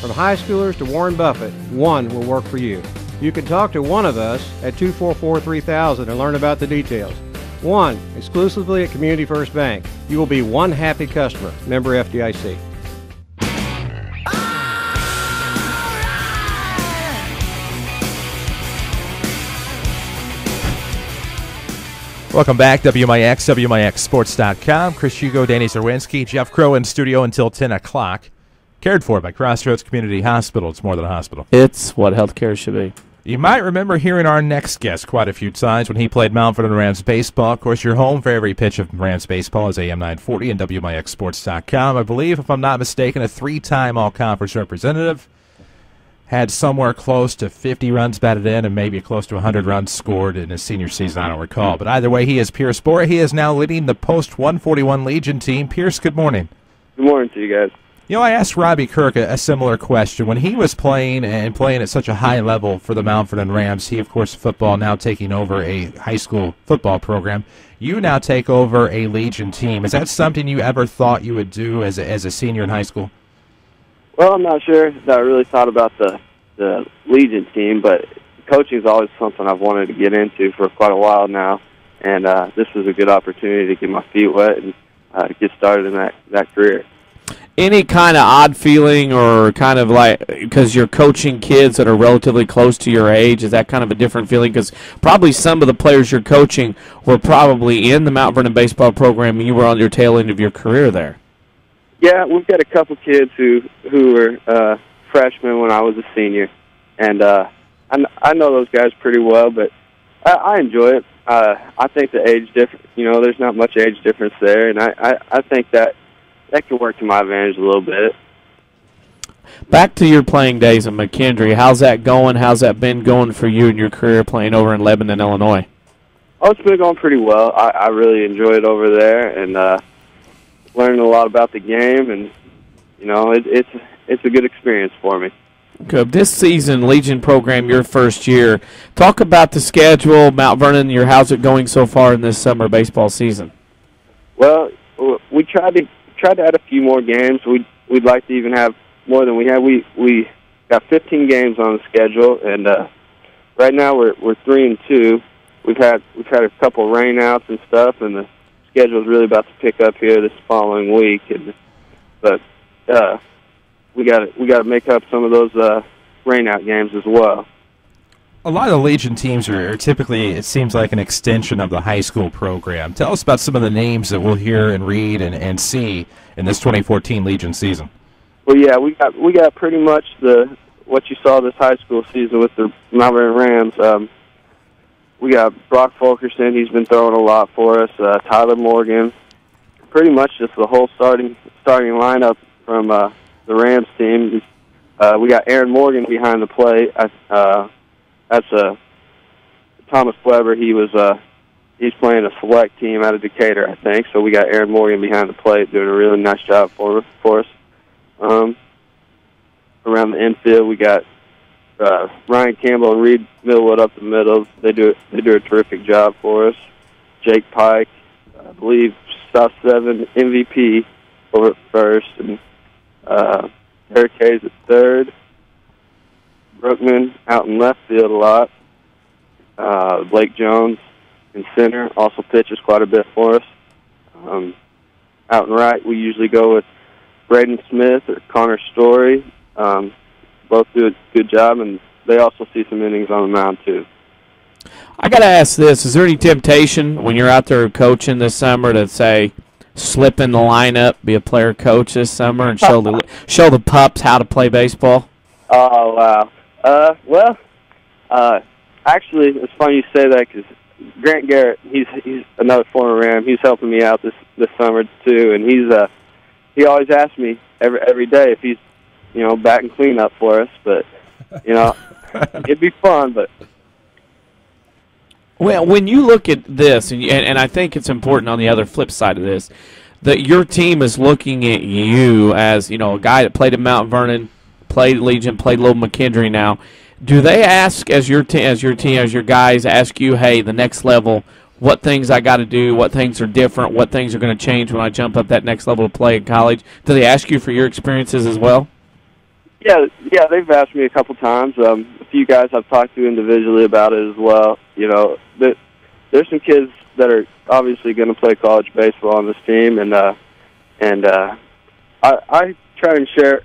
From high schoolers to Warren Buffett, One will work for you. You can talk to one of us at 244-3000 and learn about the details. One, exclusively at Community First Bank. You will be one happy customer. Member FDIC. Welcome back, WMIX, WMIXSports.com. Chris Hugo, Danny Zerwinski, Jeff Crow in studio until 10 o'clock. Cared for by Crossroads Community Hospital. It's more than a hospital. It's what healthcare should be. You might remember hearing our next guest quite a few times when he played Mount Vernon Rams baseball. Of course, your home for every pitch of Rams baseball is AM 940 and WMIXSports.com. I believe, if I'm not mistaken, a three-time all-conference representative. Had somewhere close to 50 runs batted in and maybe close to 100 runs scored in his senior season. I don't recall. But either way, he is Pierce Bora. He is now leading the post-141 Legion team. Pierce, good morning. Good morning to you guys. You know, I asked Robbie Kirk a similar question. When he was playing and playing at such a high level for the Mount Vernon Rams, he, of course, football, now taking over a high school football program. You now take over a Legion team. Is that something you ever thought you would do as a senior in high school? Well, I'm not sure that I really thought about the Legion team, but coaching is always something I've wanted to get into for quite a while now, and this was a good opportunity to get my feet wet and get started in that career. Any kind of odd feeling or kind of like, because you're coaching kids that are relatively close to your age, is that kind of a different feeling? Because probably some of the players you're coaching were probably in the Mount Vernon baseball program and you were on your tail end of your career there. Yeah, we've got a couple kids who were freshmen when I was a senior, and I know those guys pretty well, but I enjoy it. I think the age difference, there's not much age difference there, and I think that could work to my advantage a little bit. Back to your playing days in McKendree, how's that going? How's that been going for you in your career playing over in Lebanon, Illinois? Oh, it's been going pretty well. I really enjoy it over there, and learning a lot about the game, and it's a good experience for me. Good. This season, Legion program, your first year. Talk about the schedule, Mount Vernon. How's it going so far in this summer baseball season? Well, we tried to add a few more games. We'd like to even have more than we have. We got 15 games on the schedule, and right now we're 3-2. We've had a couple rainouts and stuff, and the schedule is really about to pick up here this following week. But we got to make up some of those rainout games as well. A lot of the Legion teams are typically, it seems like, an extension of the high school program. Tell us about some of the names that we'll hear and read and see in this 2014 Legion season. Well, yeah, we got pretty much what you saw this high school season with the Mount Vernon Rams. We got Brock Fulkerson. He's been throwing a lot for us. Tyler Morgan. Pretty much just the whole starting lineup from the Rams team. We got Aaron Morgan behind the plate. That's Thomas Weber. He's playing a select team out of Decatur, I think. So we got Aaron Morgan behind the plate doing a really nice job for us. Around the infield, we got Ryan Campbell and Reed Millwood up the middle. They do a terrific job for us. Jake Pike, I believe South 7 MVP over at first, and Eric Hayes at third. Brookman out in left field a lot. Blake Jones in center also pitches quite a bit for us. Out in right, we usually go with Braden Smith or Connor Story. Both do a good job, and they also see some innings on the mound too. I got to ask this. Is there any temptation when you're out there coaching this summer to, say, slip in the lineup, be a player coach this summer, and show the pups how to play baseball? Oh, wow. Actually, it's funny you say that because Grant Garrett, he's another former Ram. He's helping me out this summer, too, and he always asks me every day if he's, batting cleanup for us, but, it'd be fun, but... Well, when you look at this, and I think it's important on the other flip side of this, that your team is looking at you as, a guy that played at Mount Vernon, played at Legion, played Little McKendree now. Do they ask, as your guys ask you, hey, the next level, what things I got to do, what things are different, what things are going to change when I jump up that next level to play in college? Do they ask you for your experiences as well? Yeah, they've asked me a couple times. A few guys I've talked to individually about it as well. There's some kids that are obviously going to play college baseball on this team, and I try and share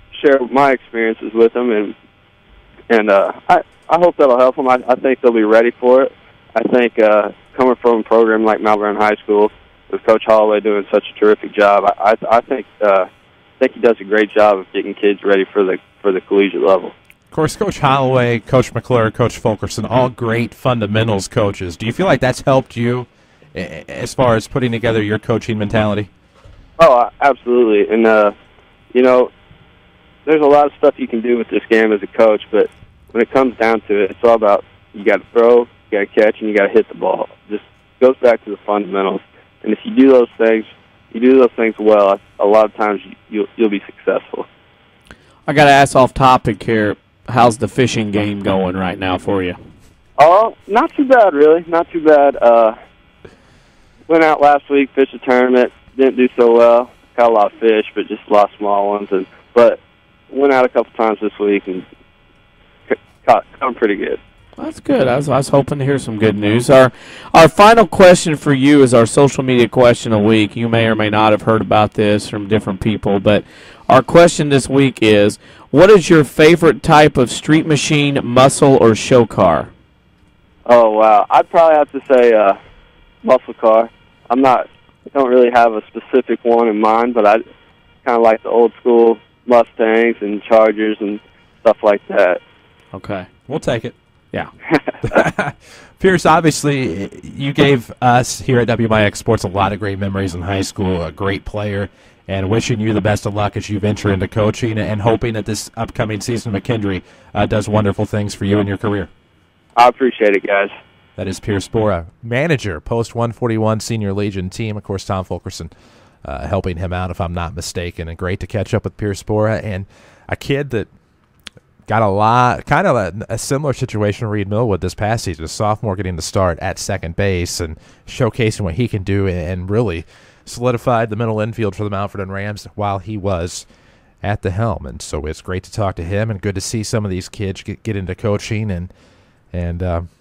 my experiences with them, and I hope that'll help them. I think they'll be ready for it. I think coming from a program like Mount Vernon High School with Coach Holloway doing such a terrific job, I think he does a great job of getting kids ready for the collegiate level. Of course, Coach Holloway, Coach McClure, Coach Fulkerson, all great fundamentals coaches. Do you feel like that's helped you as far as putting together your coaching mentality? Oh, absolutely. And, there's a lot of stuff you can do with this game as a coach, but when it comes down to it, it's all about you got to throw, you got to catch, and you got to hit the ball. It just goes back to the fundamentals. And if you do those things well, a lot of times you'll be successful. I got to ask off topic here. How's the fishing game going right now for you? Oh, not too bad, really. Not too bad. Went out last week, fished a tournament. Didn't do so well. Caught a lot of fish, but just lost small ones. But went out a couple times this week and caught them pretty good. That's good. I was hoping to hear some good news. Our final question for you is our social media question of the week. You may or may not have heard about this from different people, but our question this week is, what is your favorite type of street machine, muscle, or show car? Oh, wow. I'd probably have to say muscle car. I don't really have a specific one in mind, but I kind of like the old school Mustangs and Chargers and stuff like that. Okay. We'll take it. Yeah. Pierce, obviously, you gave us here at WMIX Sports a lot of great memories in high school, a great player, and wishing you the best of luck as you venture into coaching and hoping that this upcoming season McKendree does wonderful things for you in your career. I appreciate it, guys. That is Pierce Bora, manager, post-141 Senior Legion team. Of course, Tom Fulkerson helping him out, if I'm not mistaken. And great to catch up with Pierce Bora, and a kid that got a similar situation to Reed Millwood this past season, a sophomore getting the start at second base and showcasing what he can do and really solidified the middle infield for the Mount Vernon Rams while he was at the helm. And so it's great to talk to him and good to see some of these kids get into coaching and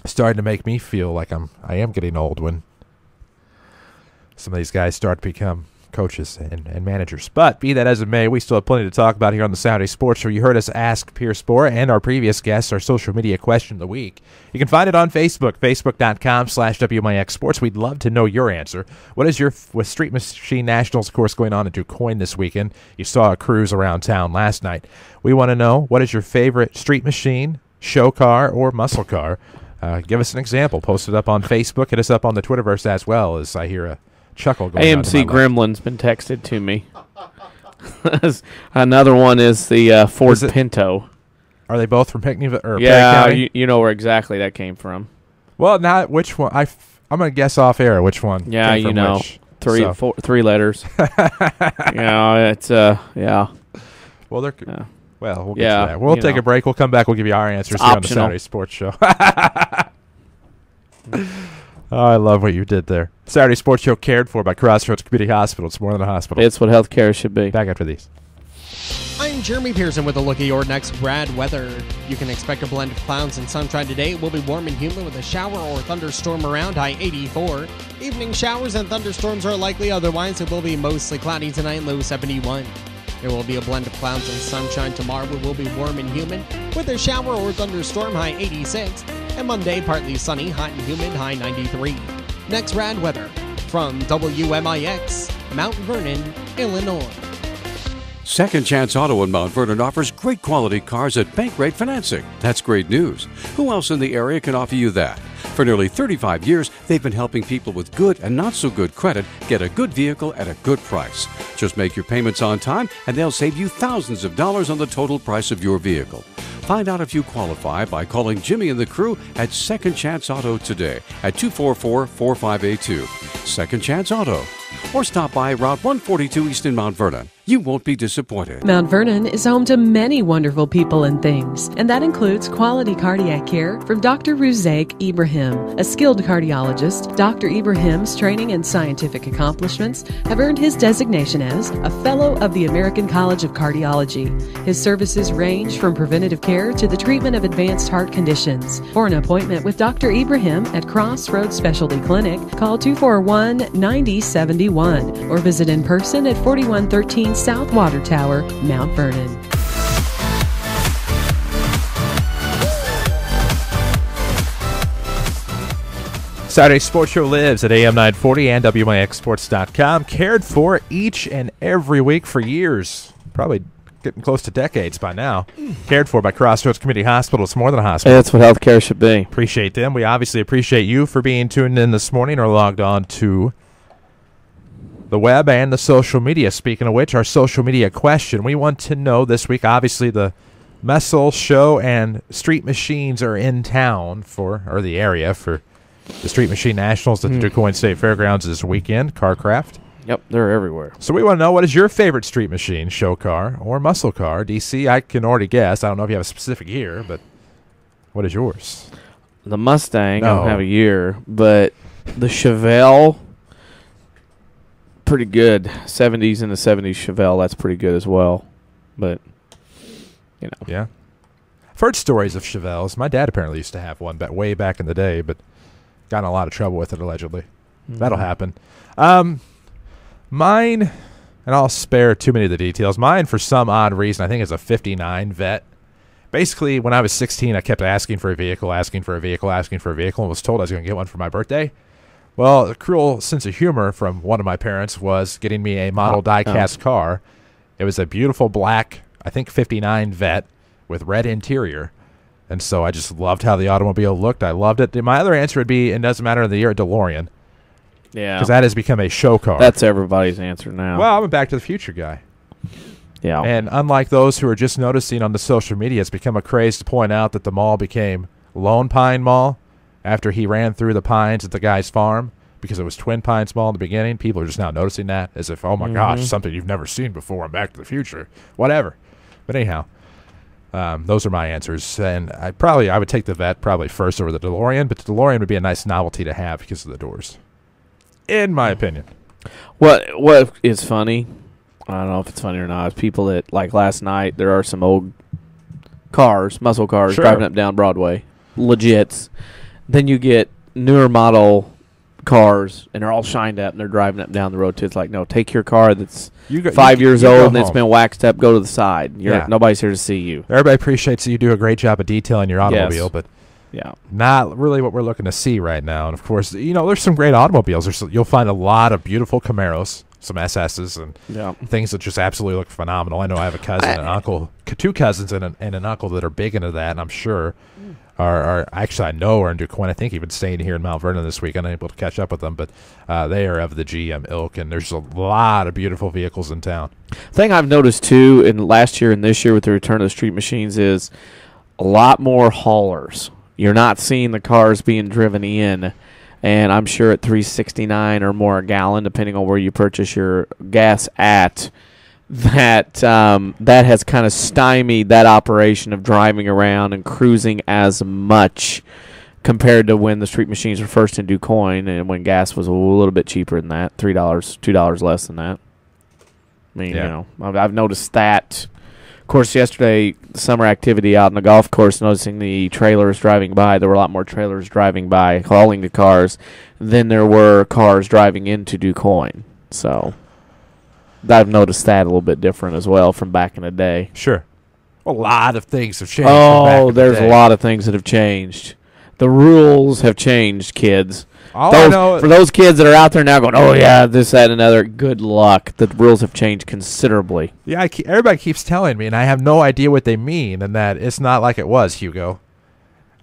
starting to make me feel like I am getting old when some of these guys start to become coaches and managers. But be that as it may, we still have plenty to talk about here on the Saturday Sports Show. You heard us ask Pierce Bora and our previous guests our social media question of the week. You can find it on Facebook, facebook.com/WMIX Sports. We'd love to know your answer. What is with Street Machine Nationals, of course, going on at DuQuoin this weekend? You saw a cruise around town last night. We want to know, what is your favorite street machine, show car, or muscle car? Give us an example. Post it up on Facebook. Hit us up on the Twitterverse as well, as I hear a chuckle going on. AMC Gremlin's been texted to me. Another one is the Ford Pinto. Are they both from Pinckney? Yeah, you know where exactly that came from. Well, not which one. I'm going to guess off air which one. Yeah, came from which. Three letters. It's yeah. Well, we'll get to that. We'll take a break. We'll come back. We'll give you our answers here on the Saturday Sports Show. Oh, I love what you did there. Saturday Sports Show cared for by Crossroads Community Hospital. It's more than a hospital. It's what healthcare should be. Back after these. I'm Jeremy Pearson with a look at your next rad weather. You can expect a blend of clouds and sunshine today. It will be warm and humid with a shower or thunderstorm around, high 84. Evening showers and thunderstorms are likely, otherwise it will be mostly cloudy tonight, low 71. There will be a blend of clouds and sunshine tomorrow. It will be warm and humid with a shower or thunderstorm, high 86. And Monday, partly sunny, hot and humid, high 93. Next, rad weather from WMIX, Mount Vernon, Illinois. Second Chance Auto in Mount Vernon offers great quality cars at bank rate financing. That's great news. Who else in the area can offer you that? For nearly 35 years, they've been helping people with good and not so good credit get a good vehicle at a good price. Just make your payments on time and they'll save you thousands of dollars on the total price of your vehicle. Find out if you qualify by calling Jimmy and the crew at Second Chance Auto today at 244-4582. Second Chance Auto. Or stop by Route 142 East in Mount Vernon. You won't be disappointed. Mount Vernon is home to many wonderful people and things, and that includes quality cardiac care from Dr. Ruzaik Ibrahim. A skilled cardiologist, Dr. Ibrahim's training and scientific accomplishments have earned his designation as a Fellow of the American College of Cardiology. His services range from preventative care to the treatment of advanced heart conditions. For an appointment with Dr. Ibrahim at Crossroads Specialty Clinic, call 241-9071 or visit in person at 4113 South Water Tower, Mount Vernon. Saturday Sports Show lives at AM 940 and WMIXsports.com. Cared for each and every week for years. Probably getting close to decades by now. Cared for by Crossroads Community Hospital. It's more than a hospital. That's what healthcare should be. Appreciate them. We obviously appreciate you for being tuned in this morning or logged on to the web and the social media. Speaking of which, our social media question. We want to know this week, obviously the Messel Show and Street Machines are in town or the area for the Street Machine Nationals at the DuQuoin State Fairgrounds this weekend, Carcraft. Yep, they're everywhere. So we want to know, what is your favorite Street Machine, show car or muscle car? DC, I can already guess. I don't know if you have a specific year, but what is yours? The Mustang, I don't have a year, but the Chevelle, pretty good. 70s and the 70s Chevelle, that's pretty good as well. But, you know. Yeah. I've heard stories of Chevelles. My dad apparently used to have one way back in the day, but got in a lot of trouble with it, allegedly. That'll happen. Mine, and I'll spare too many of the details, mine, for some odd reason, I think is a 59 Vet. Basically, when I was 16, I kept asking for a vehicle, and was told I was going to get one for my birthday. Well, a cruel sense of humor from one of my parents was getting me a model die-cast car. It was a beautiful black, I think 59 Vet with red interior. And so I just loved how the automobile looked. I loved it. My other answer would be, it doesn't matter the year, a DeLorean. Yeah. Because that has become a show car. That's everybody's answer now. Well, I'm a Back to the Future guy. Yeah. And unlike those who are just noticing on the social media, it's become a craze to point out that the mall became Lone Pine Mall after he ran through the pines at the guy's farm, because it was Twin Pines Mall in the beginning. People are just now noticing that as if, oh my gosh, something you've never seen before in Back to the Future. Whatever. But anyhow, those are my answers. And I would take the Vet probably first over the DeLorean, but the DeLorean would be a nice novelty to have because of the doors, in my opinion. What is funny, I don't know if it's funny or not, is people that, like last night, there are some old cars, muscle cars, driving up down Broadway. Legits. Then you get newer model cars, and they're all shined up, and they're driving up down the road, too. It's like, no, take your car that's 5 years old, and it's been waxed up, go to the side. Nobody's here to see you. Everybody appreciates that you do a great job of detailing your automobile, but not really what we're looking to see right now. And, of course, there's some great automobiles. You'll find a lot of beautiful Camaros, some SS's, and things that just absolutely look phenomenal. I know I have a cousin and an uncle, two cousins and an uncle that are big into that, and I'm sure are actually, I know, are in DuQuoin. I think even staying here in Mount Vernon this week. I'm unable to catch up with them, but they are of the GM ilk, and there's a lot of beautiful vehicles in town. Thing I've noticed, too, in last year and this year with the return of the Street Machines is a lot more haulers. You're not seeing the cars being driven in, and I'm sure at $3.69 or more a gallon, depending on where you purchase your gas at, that has kind of stymied that operation of driving around and cruising as much compared to when the Street Machines were first in DuQuoin and when gas was a little bit cheaper than that, $2 less than that. I mean, I've noticed that. Of course, yesterday, summer activity out on the golf course, noticing the trailers driving by. There were a lot more trailers driving by, hauling the cars, than there were cars driving into DuQuoin. So I've noticed that a little bit different as well from back in the day. Sure. A lot of things have changed. Oh, there's a lot of things that have changed. The rules have changed, kids. I know, for those kids that are out there now going, oh, yeah, this, that, and another, good luck. The rules have changed considerably. Yeah, everybody keeps telling me, and I have no idea what they mean, and that it's not like it was, Hugo.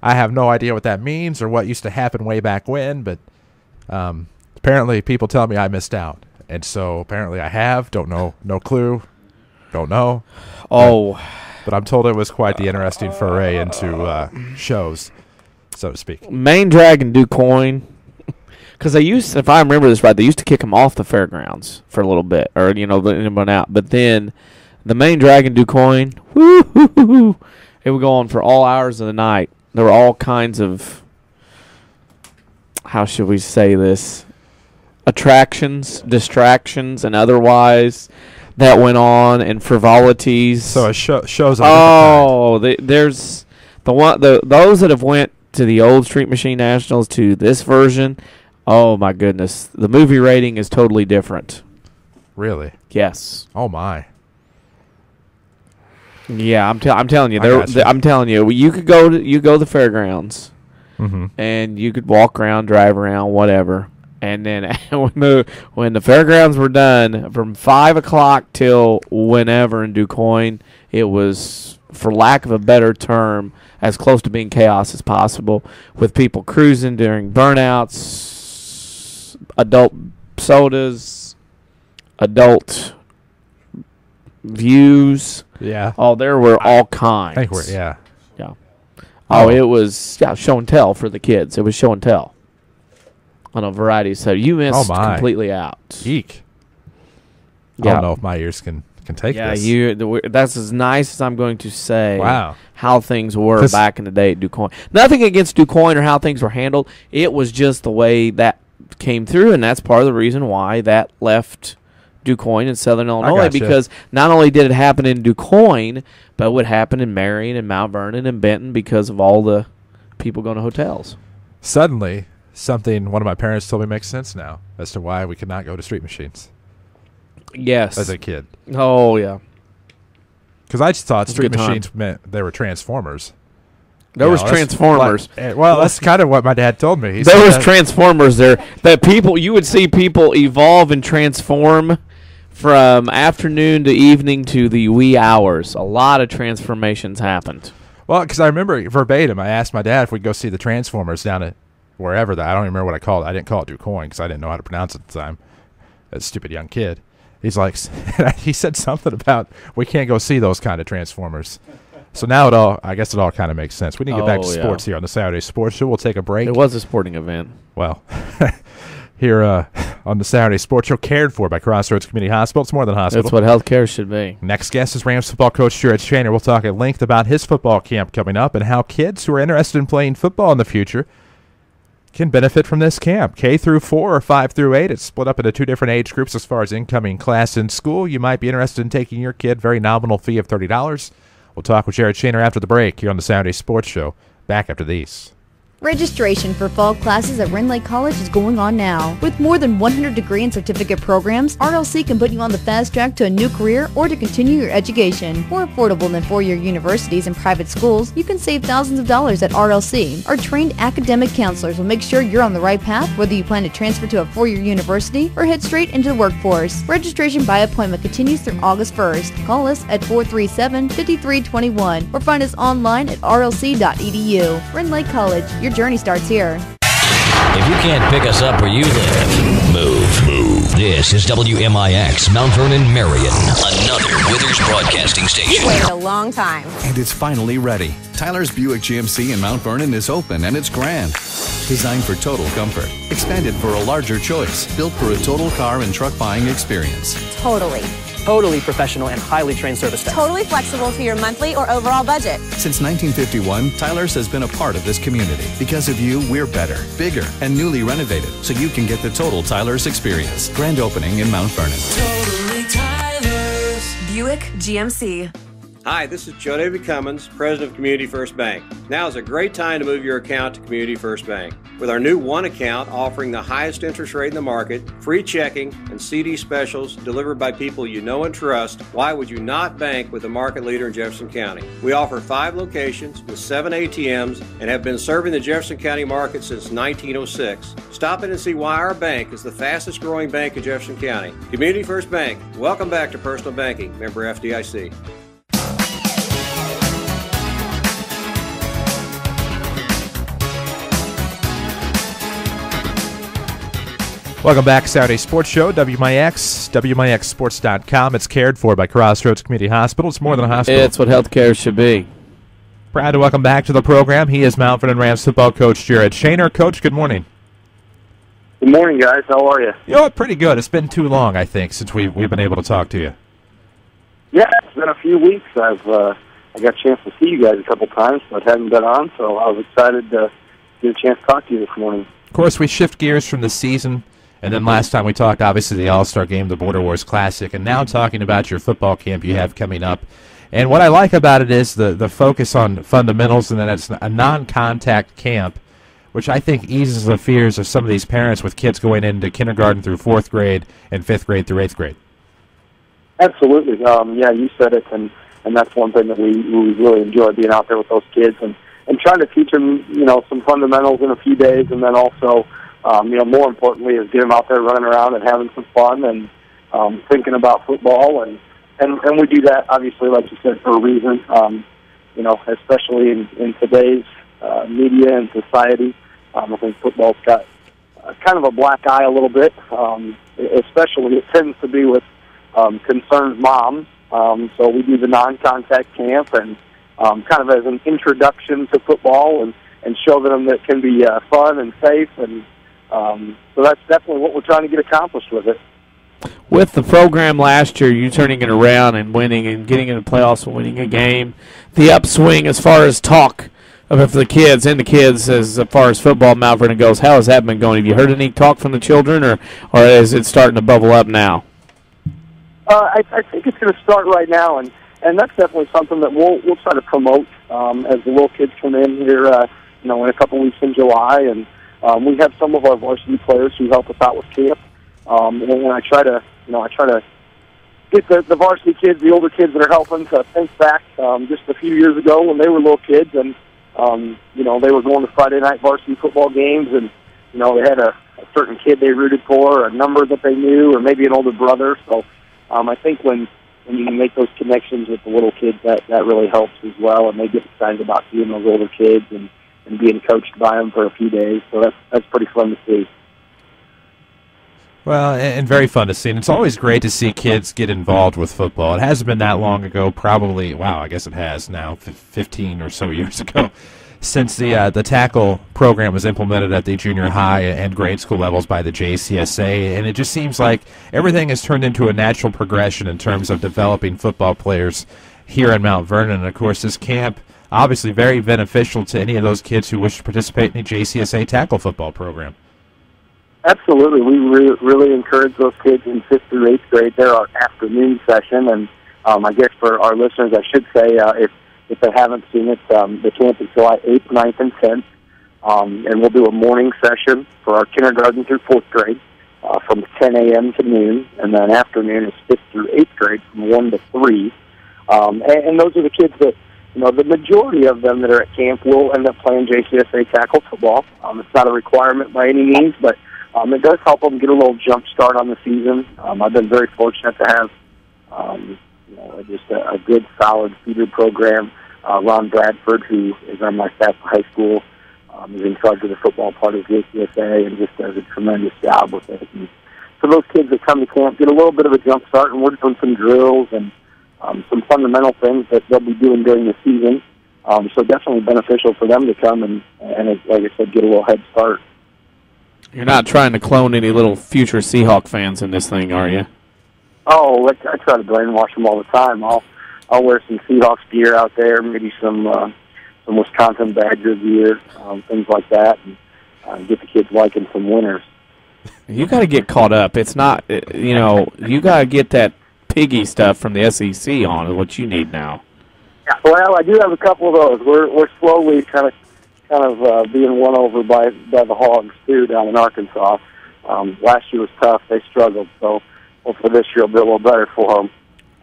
I have no idea what that means or what used to happen way back when, but apparently people tell me I missed out. And so apparently I have. Don't know. No clue. Don't know. Oh. But I'm told it was quite the interesting foray into shows, so to speak. Main Drag and DuQuoin. Because they used, if I remember this right, they used to kick them off the fairgrounds for a little bit, or went out. But then the Main Drag and DuQuoin, it would go on for all hours of the night. There were all kinds of, how should we say this, attractions, distractions, and otherwise that went on, and frivolities. So it shows. There's those that have went to the old Street Machine Nationals to this version. Oh, my goodness. The movie rating is totally different. Really? Yes. Oh, my. Yeah, I'm telling you. I'm telling you. You could go to the fairgrounds, and you could walk around, drive around, whatever. And then when the fairgrounds were done, from 5 o'clock till whenever in DuQuoin, it was, for lack of a better term, as close to being chaos as possible, with people cruising during burnouts, adult sodas, adult views. Yeah. Oh, there were all kinds. I think yeah. Oh, it was show and tell for the kids. It was show and tell on a variety. So you missed completely out. Eek. I don't know if my ears can take this. Yeah, that's as nice as I'm going to say. Wow. How things were back in the day at DuQuoin. Nothing against DuQuoin or how things were handled. It was just the way that came through, and that's part of the reason why that left DuQuoin in Southern Illinois, because not only did it happen in DuQuoin, but it would happen in Marion and Mount Vernon and Benton because of all the people going to hotels. Suddenly, something one of my parents told me makes sense now as to why we could not go to Street Machines. Yes. As a kid. Oh, yeah. Because I just thought Street Machines meant they were Transformers. There was Transformers. That's kind of what my dad told me. There was Transformers there. That you would see people evolve and transform from afternoon to evening to the wee hours. A lot of transformations happened. Well, because I remember verbatim, I asked my dad if we'd go see the Transformers down at wherever that. I don't even remember what I called it. I didn't call it DuQuoin because I didn't know how to pronounce it at the time. As a stupid young kid. He's like, he said something about we can't go see those kind of Transformers. So now I guess it all kind of makes sense. We need to get back to sports here on the Saturday Sports Show. We'll take a break. It was a sporting event. Well, here on the Saturday Sports Show, cared for by Crossroads Community Hospital. It's more than a hospital. That's what healthcare should be. Next guest is Rams football coach Jared Shaner. We'll talk at length about his football camp coming up and how kids who are interested in playing football in the future can benefit from this camp. K through 4 or 5 through 8. It's split up into 2 different age groups as far as incoming class in school. You might be interested in taking your kid. Very nominal fee of $30. We'll talk with Jared Shaner after the break here on the Saturday Sports Show. Back after these. Registration for fall classes at Wren Lake College is going on now. With more than 100 degree and certificate programs, RLC can put you on the fast track to a new career or to continue your education. More affordable than four-year universities and private schools, you can save thousands of dollars at RLC. Our trained academic counselors will make sure you're on the right path, whether you plan to transfer to a four-year university or head straight into the workforce. Registration by appointment continues through August 1st. Call us at 437-5321 or find us online at rlc.edu. Wren Lake College, your journey starts here. If you can't pick us up where you live, move. This is WMIX, Mount Vernon, Marion. Another Withers Broadcasting Station. You waited a long time. And it's finally ready. Tyler's Buick GMC in Mount Vernon is open and it's grand. Designed for total comfort. Expanded for a larger choice. Built for a total car and truck buying experience. Totally professional and highly trained service staff. Totally flexible to your monthly or overall budget. Since 1951, Tyler's has been a part of this community. Because of you, we're better, bigger, and newly renovated, so you can get the total Tyler's experience. Grand opening in Mount Vernon. Totally Tyler's. Buick GMC. Hi, this is Joe David Cummins, President of Community First Bank. Now is a great time to move your account to Community First Bank. With our new One account offering the highest interest rate in the market, free checking, and CD specials delivered by people you know and trust, why would you not bank with the market leader in Jefferson County? We offer 5 locations with 7 ATMs and have been serving the Jefferson County market since 1906. Stop in and see why our bank is the fastest growing bank in Jefferson County. Community First Bank. Welcome back to Personal Banking. Member FDIC. Welcome back, Saturday Sports Show, WMIX, WMIXSports.com. It's cared for by Crossroads Community Hospital. It's more than a hospital. It's what healthcare should be. Proud to welcome back to the program. He is Mount Vernon Rams football coach Jared Shaner. Coach, good morning. Good morning, guys. How are you? You know what? Pretty good. It's been too long, I think, since we've been able to talk to you. Yeah, it's been a few weeks. I got a chance to see you guys a couple times, but hadn't been on, so I was excited to get a chance to talk to you this morning. Of course, we shift gears from the season. And then last time we talked, obviously, the All-Star Game, the Border Wars Classic, and now talking about your football camp you have coming up. And what I like about it is the focus on fundamentals, and then it's a non-contact camp, which I think eases the fears of some of these parents with kids going into kindergarten through 4th grade and 5th grade through 8th grade. Absolutely. Yeah, you said it, and that's one thing that we really enjoy, being out there with those kids and trying to teach them, some fundamentals in a few days, and then also more importantly is get them out there running around and having some fun and thinking about football. And we do that, obviously, like you said, for a reason, especially in today's media and society. I think football's got kind of a black eye a little bit, especially it tends to be with concerned moms. So we do the non-contact camp and kind of as an introduction to football and show them that it can be fun and safe, and so that's definitely what we're trying to get accomplished with it. With the program last year, you turning it around and winning and getting into playoffs and winning a game, the upswing as far as talk of the kids as far as football Mount Vernon goes, how has that been going? Have you heard any talk from the children, or is it starting to bubble up now? I think it's going to start right now, and that's definitely something that we'll try to promote as the little kids come in here, in a couple weeks in July, and we have some of our varsity players who help us out with camp, and I try to get the varsity kids, the older kids that are helping, to think back just a few years ago when they were little kids, and they were going to Friday night varsity football games, and they had a certain kid they rooted for, or a number that they knew, or maybe an older brother. So I think when you can make those connections with the little kids, that really helps as well, and they get excited about seeing those older kids and being coached by them for a few days. So that's pretty fun to see. Well, and very fun to see. And it's always great to see kids get involved with football. It hasn't been that long ago, probably, I guess it has now, 15 or so years ago, since the tackle program was implemented at the junior high and grade school levels by the JCSA. And it just seems like everything has turned into a natural progression in terms of developing football players here in Mount Vernon. And, of course, this camp obviously very beneficial to any of those kids who wish to participate in the JCSA tackle football program. Absolutely. We really encourage those kids in 5th through 8th grade. They're our afternoon session, and I guess for our listeners, I should say, if they haven't seen it, the camp is July 8th, 9th, and 10th, and we'll do a morning session for our kindergarten through 4th grade from 10 a.m. to noon, and then afternoon is 5th through 8th grade from 1 to 3. And those are the kids that, the majority of them that are at camp will end up playing JCSA tackle football. It's not a requirement by any means, but it does help them get a little jump start on the season. I've been very fortunate to have just a good, solid feeder program. Ron Bradford, who is on my staff at high school, is in charge of the football part of JCSA and just does a tremendous job with it. And for those kids that come to camp, get a little bit of a jump start, and we're doing some drills and some fundamental things that they'll be doing during the season. So definitely beneficial for them to come and like I said, get a little head start. You're not trying to clone any little future Seahawk fans in this thing, are you? Oh, I try to brainwash them all the time. I'll wear some Seahawks gear out there, maybe some Wisconsin Badger gear, things like that, and get the kids liking some winners. You got to get caught up. It's not, you got to get that piggy stuff from the SEC on is what you need now. Well, I do have a couple of those. We're slowly kind of being won over by the Hogs too down in Arkansas. Last year was tough; they struggled. So hopefully this year will be a little better for them.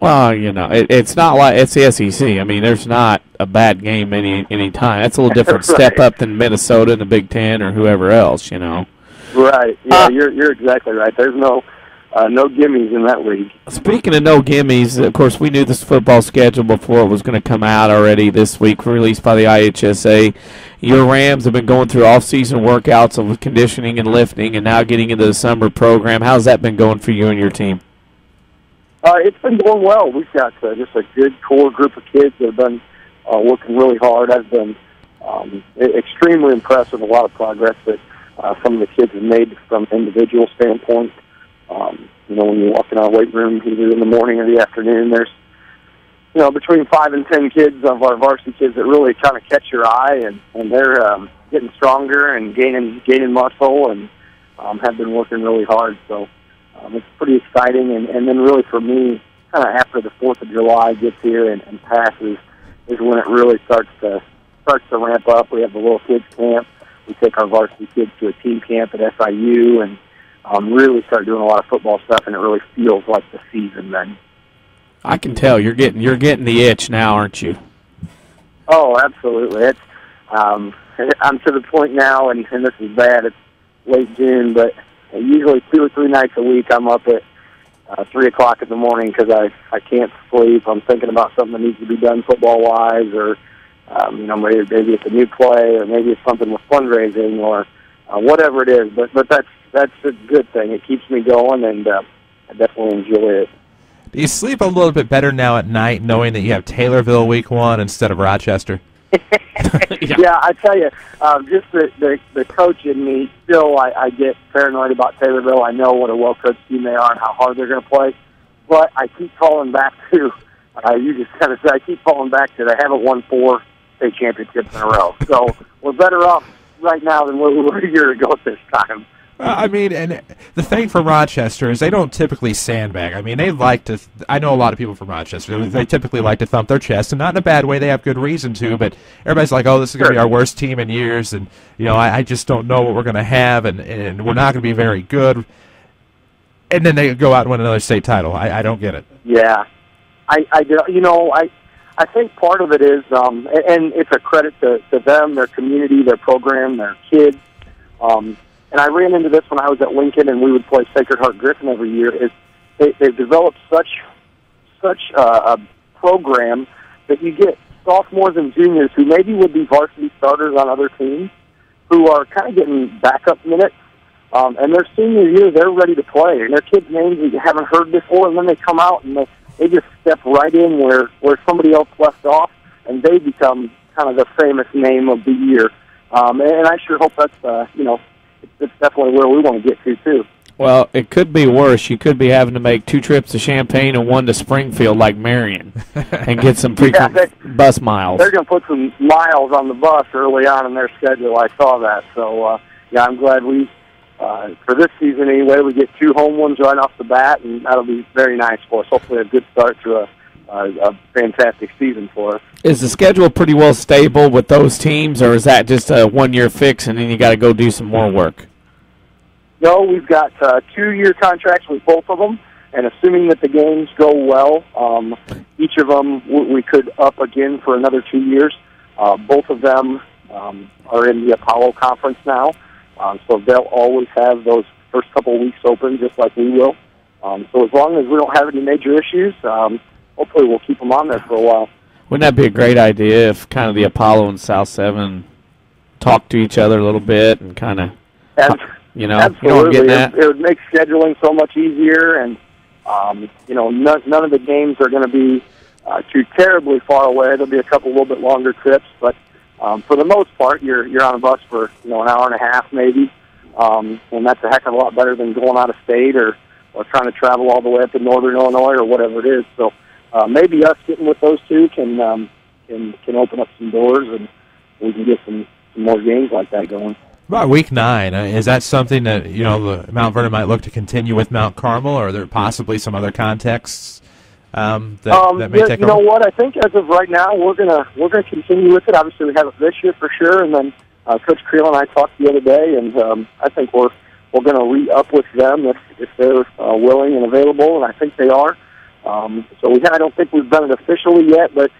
Well, it's not like it's the SEC. I mean, there's not a bad game any time. That's a little different step up than Minnesota in the Big Ten or whoever else. Right. Yeah, you're exactly right. There's no gimmies in that league. Speaking of no gimmies, of course, we knew this football schedule before it was going to come out already this week, released by the IHSA. Your Rams have been going through off-season workouts of conditioning and lifting, and now getting into the summer program. How's that been going for you and your team? It's been going well. We've got just a good core group of kids that have been working really hard. I've been extremely impressed with a lot of progress that some of the kids have made from an individual standpoint. When you walk in our weight room, either in the morning or the afternoon, there's between 5 and 10 kids of our varsity kids that really kind of catch your eye, and they're getting stronger and gaining muscle, and have been working really hard. So it's pretty exciting. And then really for me, kind of after the 4th of July gets here and passes, is when it really starts to ramp up. We have the little kids camp. We take our varsity kids to a team camp at SIU, and really start doing a lot of football stuff, and it really feels like the season then. I can tell you're getting the itch now, aren't you? Oh, absolutely. It's I'm to the point now, and this is bad. It's late June, but usually 2 or 3 nights a week I'm up at 3 o'clock in the morning because I can't sleep. I'm thinking about something that needs to be done football-wise, or maybe it's a new play, or maybe it's something with fundraising, or whatever it is. But that's a good thing. It keeps me going, and I definitely enjoy it. Do you sleep a little bit better now at night knowing that you have Taylorville week 1 instead of Rochester? Yeah, I tell you, just the coach in me, still I get paranoid about Taylorville. I know what a well-coached team they are and how hard they're going to play. But I keep falling back to, you just kind of said, I keep falling back to they haven't won 4 state championships in a row. So we're better off right now than we were a year ago at this time. And the thing for Rochester is they don't typically sandbag. I mean, they like to. I know a lot of people from Rochester. They typically like to thump their chest, and not in a bad way. They have good reason to, but everybody's like, "Oh, this is going to be our worst team in years," and I just don't know what we're going to have, and we're not going to be very good. And then they go out and win another state title. I don't get it. Yeah, I do. I think part of it is, and it's a credit to them, their community, their program, their kids. And I ran into this when I was at Lincoln, and we would play Sacred Heart Griffin every year. Is they've developed such a program that you get sophomores and juniors who maybe would be varsity starters on other teams, who are kind of getting backup minutes. And their senior year, they're ready to play, and their kids' names you haven't heard before, and then they come out and they just step right in where somebody else left off, and they become kind of the famous name of the year. And I sure hope that's it's definitely where we want to get to, too. Well, it could be worse. You could be having to make 2 trips to Champaign and 1 to Springfield like Marion and get some bus miles. They're going to put some miles on the bus early on in their schedule. I saw that. So, I'm glad we, for this season anyway, we get 2 home ones right off the bat, and that'll be very nice for us. Hopefully a good start to a fantastic season for us. Is the schedule pretty well stable with those teams, or is that just a 1-year fix and then you got to go do some more work? No, we've got 2-year contracts with both of them, and assuming that the games go well, each of them we could up again for another 2 years. Both of them are in the Apollo Conference now, so they'll always have those first couple of weeks open just like we will. So as long as we don't have any major issues, hopefully we'll keep them on there for a while. Wouldn't that be a great idea if kind of the Apollo and South 7 talk to each other a little bit and kind of, absolutely. You know what I'm getting at? It would make scheduling so much easier, and none of the games are going to be too terribly far away. There'll be a couple little bit longer trips, but for the most part, you're on a bus for an hour and a half maybe, and that's a heck of a lot better than going out of state or trying to travel all the way up to northern Illinois or whatever it is. So maybe us getting with those 2 can open up some doors, and we can get some more games like that going. About week 9, is that something that the Mount Vernon might look to continue with Mount Carmel, or are there possibly some other contexts that may take you know what? I think as of right now, we're gonna continue with it. Obviously, we have it this year for sure, and then Coach Creel and I talked the other day, and I think we're going to re-up with them if they're willing and available, and I think they are. I don't think we've done it officially yet, but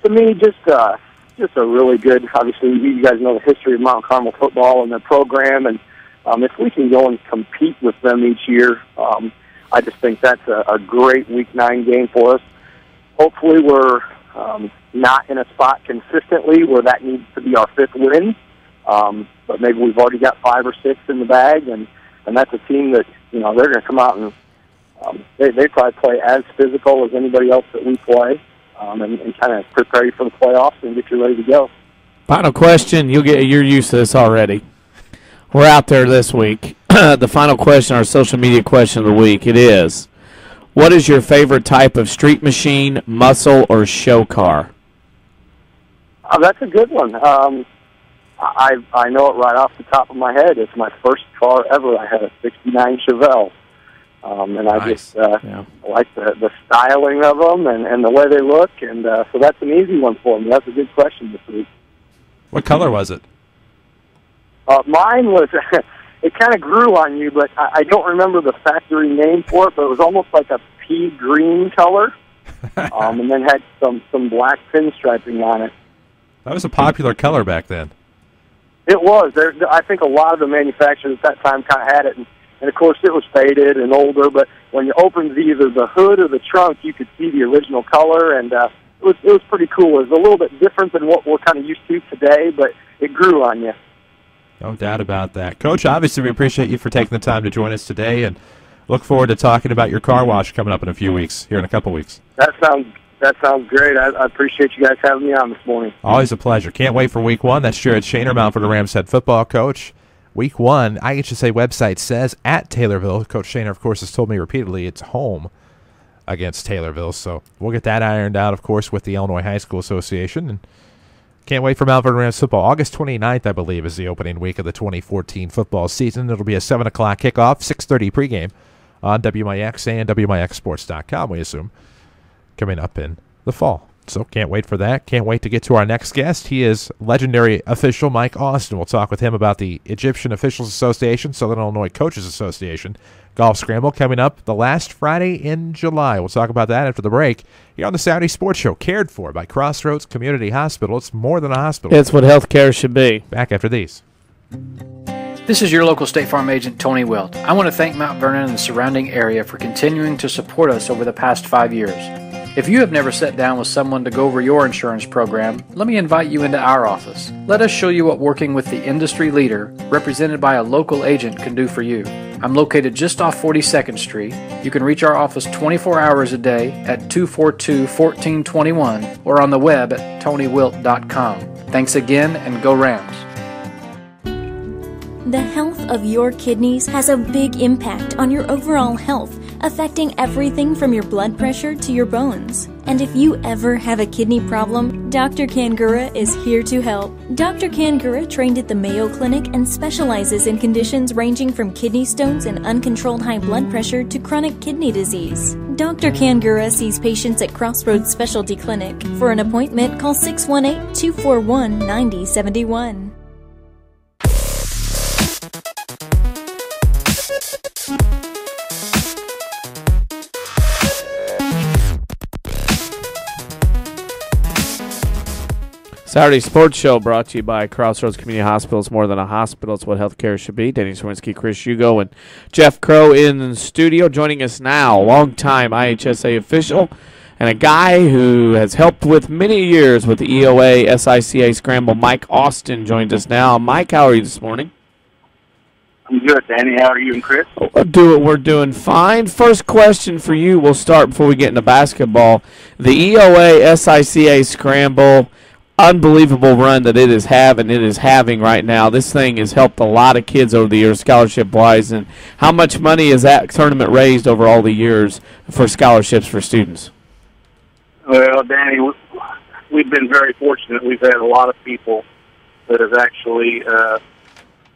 to me, just a really good. Obviously, you guys know the history of Mount Carmel football and their program, and if we can go and compete with them each year, I just think that's a great Week 9 game for us. Hopefully, we're not in a spot consistently where that needs to be our 5th win. But maybe we've already got 5 or 6 in the bag, and that's a team that, they're going to come out and they probably play as physical as anybody else that we play, and kind of prepare you for the playoffs and get you ready to go. Final question. You're used to this already. We're out there this week. The final question, our social media question of the week, it is, what is your favorite type of street machine, muscle, or show car? That's a good one. I know it right off the top of my head. It's my first car ever. I had a '69 Chevelle, and I just like the styling of them and the way they look, and so that's an easy one for me. That's a good question this week. What color was it? Mine was, it kind of grew on you, but I don't remember the factory name for it, but it was almost like a pea green color, and then had some black pinstriping on it. That was a popular color back then. It was. I think a lot of the manufacturers at that time kind of had it, and of course it was faded and older, but when you opened either the hood or the trunk, you could see the original color, and it was pretty cool. It was a little bit different than what we're kind of used to today, but it grew on you. No doubt about that. Coach, obviously we appreciate you for taking the time to join us today, and look forward to talking about your car wash coming up in a few weeks, here in a couple weeks. That sounds great. I appreciate you guys having me on this morning. Always a pleasure. Can't wait for Week 1. That's Jared Shaner, Mount Vernon Rams head football coach. Week 1, IHSA website says at Taylorville. Coach Shaner, of course, has told me repeatedly it's home against Taylorville, so we'll get that ironed out, of course, with the Illinois High School Association. And can't wait for Mount Vernon Rams football. August 29th, I believe, is the opening week of the 2014 football season. It'll be a 7 o'clock kickoff, 6:30 pregame on WMIX and WMIXsports.com, we assume, coming up in the fall. So can't wait for that. Can't wait to get to our next guest. He is legendary official Mike Austin. We'll talk with him about the Egyptian Officials Association, Southern Illinois Coaches Association Golf Scramble coming up the last Friday in July. We'll talk about that after the break here on the Saturday Sports Show, cared for by Crossroads Community Hospital. It's more than a hospital. It's what healthcare should be. Back after these. This is your local State Farm agent, Tony Wilt. I want to thank Mount Vernon and the surrounding area for continuing to support us over the past 5 years. If you have never sat down with someone to go over your insurance program, let me invite you into our office. Let us show you what working with the industry leader, represented by a local agent, can do for you. I'm located just off 42nd Street. You can reach our office 24 hours a day at 242-1421 or on the web at tonywilt.com. Thanks again, and go Rams. The health of your kidneys has a big impact on your overall health, affecting everything from your blood pressure to your bones. And if you ever have a kidney problem, Dr. Kangura is here to help. Dr. Kangura trained at the Mayo Clinic and specializes in conditions ranging from kidney stones and uncontrolled high blood pressure to chronic kidney disease. Dr. Kangura sees patients at Crossroads Specialty Clinic. For an appointment, call 618-241-9071. Saturday Sports Show brought to you by Crossroads Community Hospital. It's more than a hospital. It's what healthcare should be. Danny Swinsky, Chris Hugo, and Jeff Crow in the studio. Joining us now, longtime IHSA official and a guy who has helped with many years with the EOA SICA Scramble, Mike Austin, joins us now. Mike, how are you this morning? I'm good, Danny. How are you and Chris? We're doing fine. First question for you. We'll start before we get into basketball. The EOA SICA Scramble, unbelievable run that it is having right now. This thing has helped a lot of kids over the years, scholarship-wise. And how much money has that tournament raised over all the years for scholarships for students? Well, Danny, we've been very fortunate. We've had a lot of people that have actually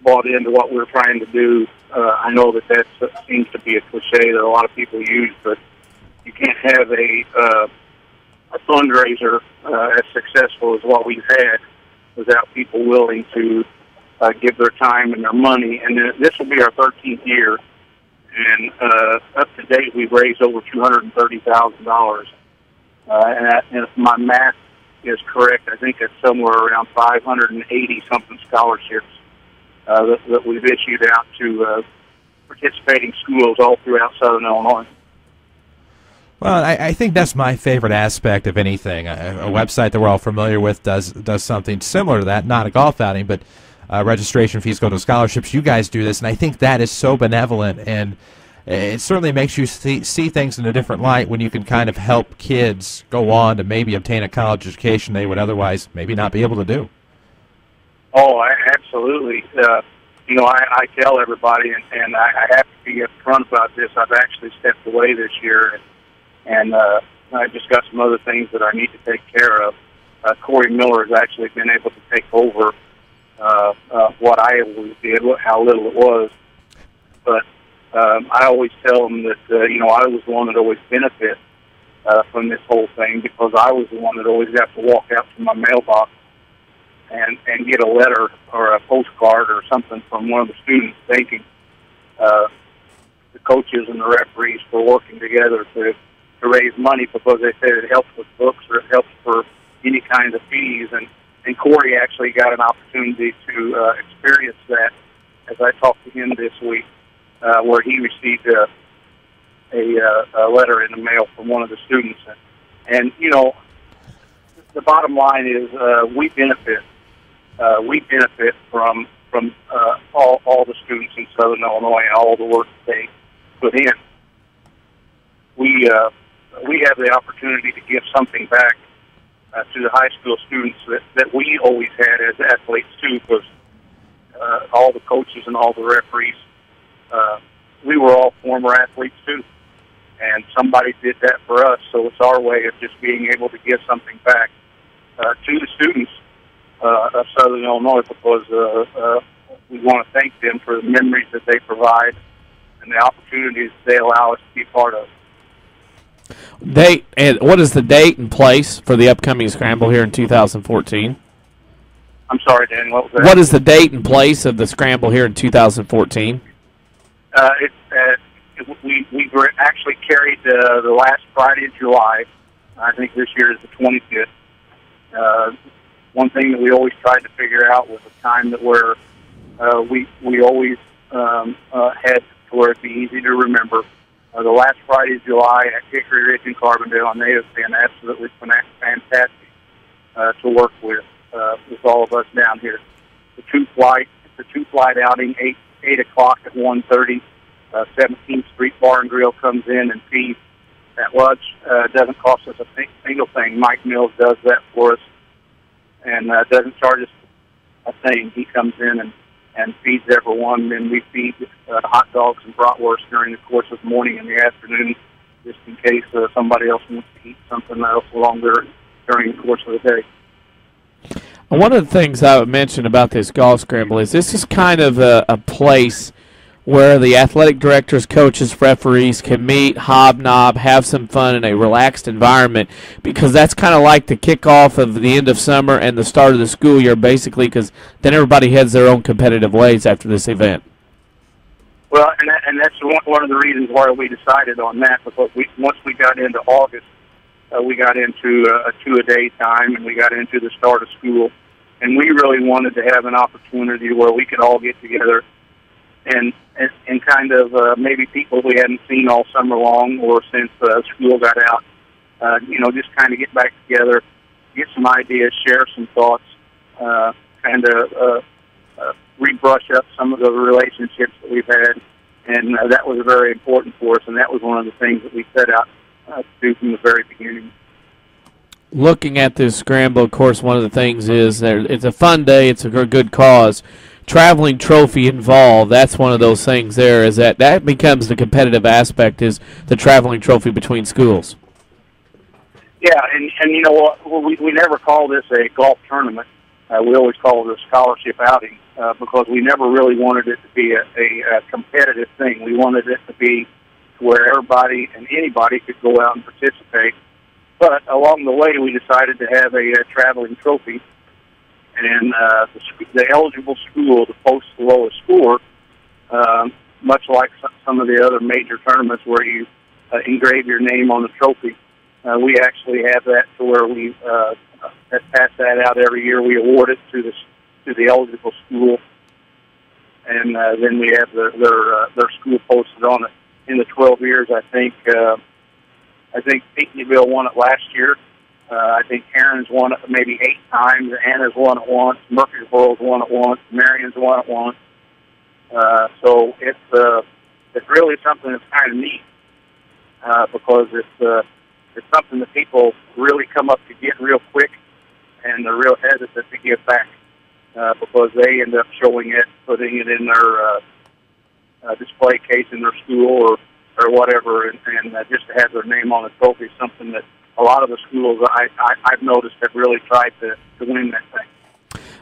bought into what we're trying to do. I know that seems to be a cliche that a lot of people use, but you can't have a fundraiser as successful as what we've had without people willing to give their time and their money. And this will be our 13th year, and up to date we've raised over $230,000. And if my math is correct, I think it's somewhere around 580-something scholarships that we've issued out to participating schools all throughout Southern Illinois. Well, I think that's my favorite aspect of anything. A website that we're all familiar with does something similar to that, not a golf outing, but registration fees go to scholarships. You guys do this, and I think that is so benevolent, and it certainly makes you see things in a different light when you can kind of help kids go on to maybe obtain a college education they would otherwise maybe not be able to do. Oh, absolutely. I tell everybody, and I have to be upfront about this. I've actually stepped away this year, and I just got some other things that I need to take care of. Corey Miller has actually been able to take over what I always did, how little it was. But I always tell them that, I was the one that always benefit from this whole thing, because I was the one that always got to walk out to my mailbox and get a letter or a postcard or something from one of the students thanking the coaches and the referees for working together to raise money, because they said it helps with books or it helps for any kind of fees. And Corey actually got an opportunity to experience that as I talked to him this week, where he received a letter in the mail from one of the students. And the bottom line is we benefit. We benefit from all the students in Southern Illinois and all the work that they put in. We have the opportunity to give something back to the high school students that we always had as athletes too, because all the coaches and all the referees, we were all former athletes too, and somebody did that for us. So it's our way of just being able to give something back to the students of Southern Illinois, because we want to thank them for the memories that they provide and the opportunities they allow us to be part of. And what is the date and place for the upcoming scramble here in 2014? I'm sorry, Dan, what was that? What is the date and place of the scramble here in 2014? We actually carried the last Friday of July. I think this year is the 25th. One thing that we always tried to figure out was a time that where we always had to where it'd be easy to remember. The last Friday of July at Hickory Ridge in Carbondale, and they have been absolutely fantastic to work with all of us down here. It's a two-flight outing, 8 o'clock at 1:30. 17th Street Bar and Grill comes in and feeds at lunch. Doesn't cost us a single thing. Mike Mills does that for us, and doesn't charge us a thing. He comes in and feeds everyone. Then we feed hot dogs and bratwurst during the course of the morning and the afternoon, just in case somebody else wants to eat something else along there during the course of the day. One of the things I would mention about this golf scramble is this is kind of a place where the athletic directors, coaches, referees can meet, hobnob, have some fun in a relaxed environment, because that's kind of like the kickoff of the end of summer and the start of the school year, basically, because then everybody heads their own competitive ways after this event. Well, and that's one of the reasons why we decided on that, because once we got into August, we got into a two-a-day time, and we got into the start of school, and we really wanted to have an opportunity where we could all get together and kind of maybe people we hadn't seen all summer long or since school got out, just kind of get back together, get some ideas, share some thoughts, kind of rebrush up some of the relationships that we've had, and that was very important for us, and that was one of the things that we set out to do from the very beginning. Looking at this scramble, of course, one of the things is that it's a fun day, it's a good cause. Traveling trophy involved, that's one of those things there, is that becomes the competitive aspect, is the traveling trophy between schools. Yeah, and you know what, we never call this a golf tournament. We always call it a scholarship outing because we never really wanted it to be a competitive thing. We wanted it to be where everybody and anybody could go out and participate. But along the way, we decided to have a traveling trophy, and the eligible school to post the lowest score, much like some of the other major tournaments where you engrave your name on the trophy. We actually have that to where we pass that out every year. We award it to the eligible school, and then we have their school posted on it. In the 12 years, I think Pinckneyville won it last year. I think Aaron's won it maybe 8 times. Anna's won it once. Murfreesboro's won it once. Marion's won it once. So it's really something that's kind of neat because it's something that people really come up to get real quick, and they're real hesitant to give back because they end up showing it, putting it in their display case in their school or whatever, and just to have their name on the trophy is something that a lot of the schools I've noticed have really tried to win that thing.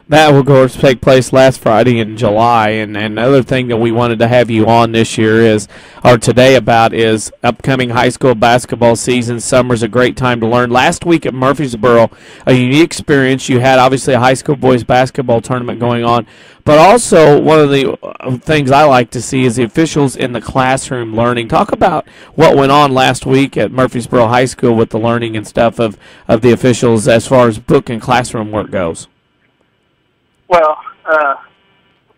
That will, of course, take place last Friday in July. And another thing that we wanted to have you on this year is upcoming high school basketball season. Summer's a great time to learn. Last week at Murfreesboro, a unique experience. You had, obviously, a high school boys basketball tournament going on. But also, one of the things I like to see is the officials in the classroom learning. Talk about what went on last week at Murfreesboro High School with the learning and stuff of the officials as far as book and classroom work goes. Well,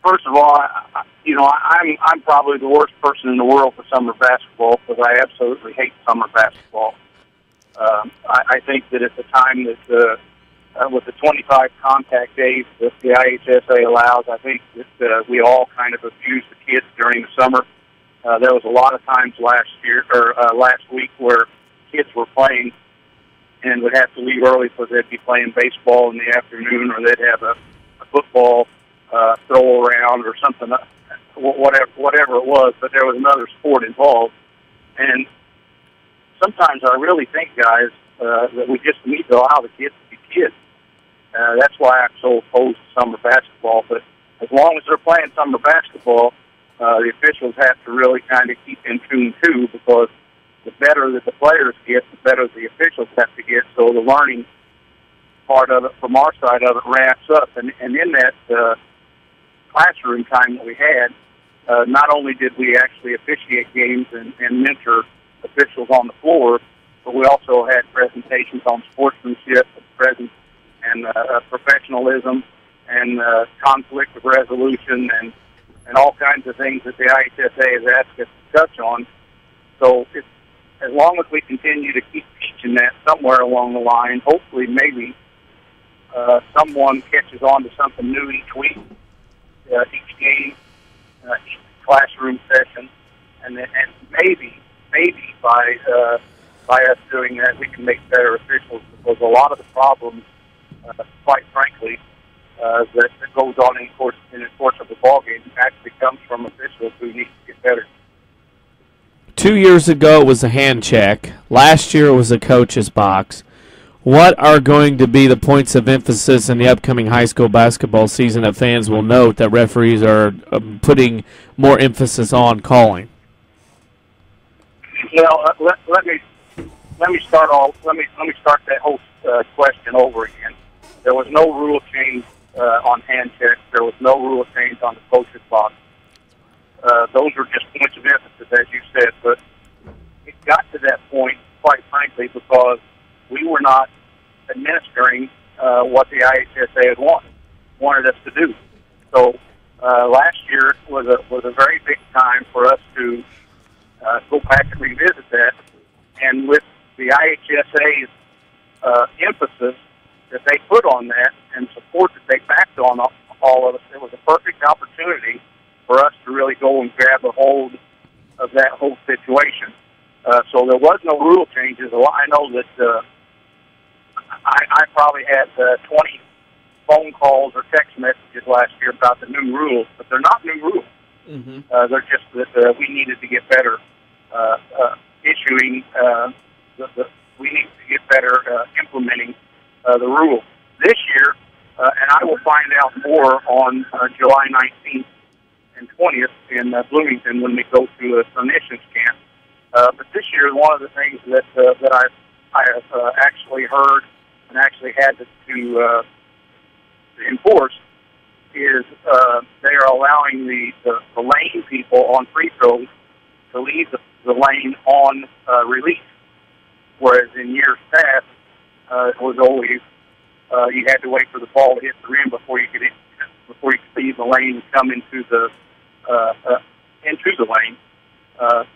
first of all, I'm probably the worst person in the world for summer basketball because I absolutely hate summer basketball. I think that at the time that with the 25 contact days that the IHSA allows, I think that we all kind of abused the kids during the summer. There was a lot of times last week where kids were playing and would have to leave early because they'd be playing baseball in the afternoon, or they'd have a football throw around or something, whatever it was, but there was another sport involved. And sometimes I really think, guys, that we just need to allow the kids to be kids. That's why I'm so opposed to summer basketball. But as long as they're playing summer basketball, the officials have to really kind of keep in tune too, because the better that the players get, the better the officials have to get. So the learning part of it from our side of it wraps up. And in that classroom time that we had, not only did we actually officiate games and mentor officials on the floor, but we also had presentations on sportsmanship and professionalism and conflict of resolution and all kinds of things that the IHSA has asked us to touch on. So as long as we continue to keep teaching that somewhere along the line, hopefully maybe someone catches on to something new each week, each game, each classroom session, and maybe by us doing that, we can make better officials, because a lot of the problems, quite frankly, that goes on in the course of the ball game actually comes from officials who need to get better. 2 years ago it was a hand check. Last year it was a coach's box. What are going to be the points of emphasis in the upcoming high school basketball season that fans will note that referees are putting more emphasis on calling? Well, let me start that whole question over again. There was no rule change on hand checks. There was no rule change on the coach's box. Those were just points of emphasis, as you said. But it got to that point, quite frankly, because we were not administering what the IHSA had wanted us to do. So last year was a very big time for us to go back and revisit that. And with the IHSA's emphasis that they put on that and support that they backed on all of us, it was a perfect opportunity for us to really go and grab a hold of that whole situation. So there was no rule changes. I know that I probably had 20 phone calls or text messages last year about the new rules, but they're not new rules. Mm-hmm. They're just that we needed to get better issuing. We need to get better implementing the rules this year, and I will find out more on July 19th and 20th in Bloomington when we go to a clinicians camp. But this year, one of the things that I have actually heard and actually had to enforce is they are allowing the lane people on free throws to leave the lane on release, whereas in years past it was always you had to wait for the ball to hit the rim before you could leave the lane and come into the lane.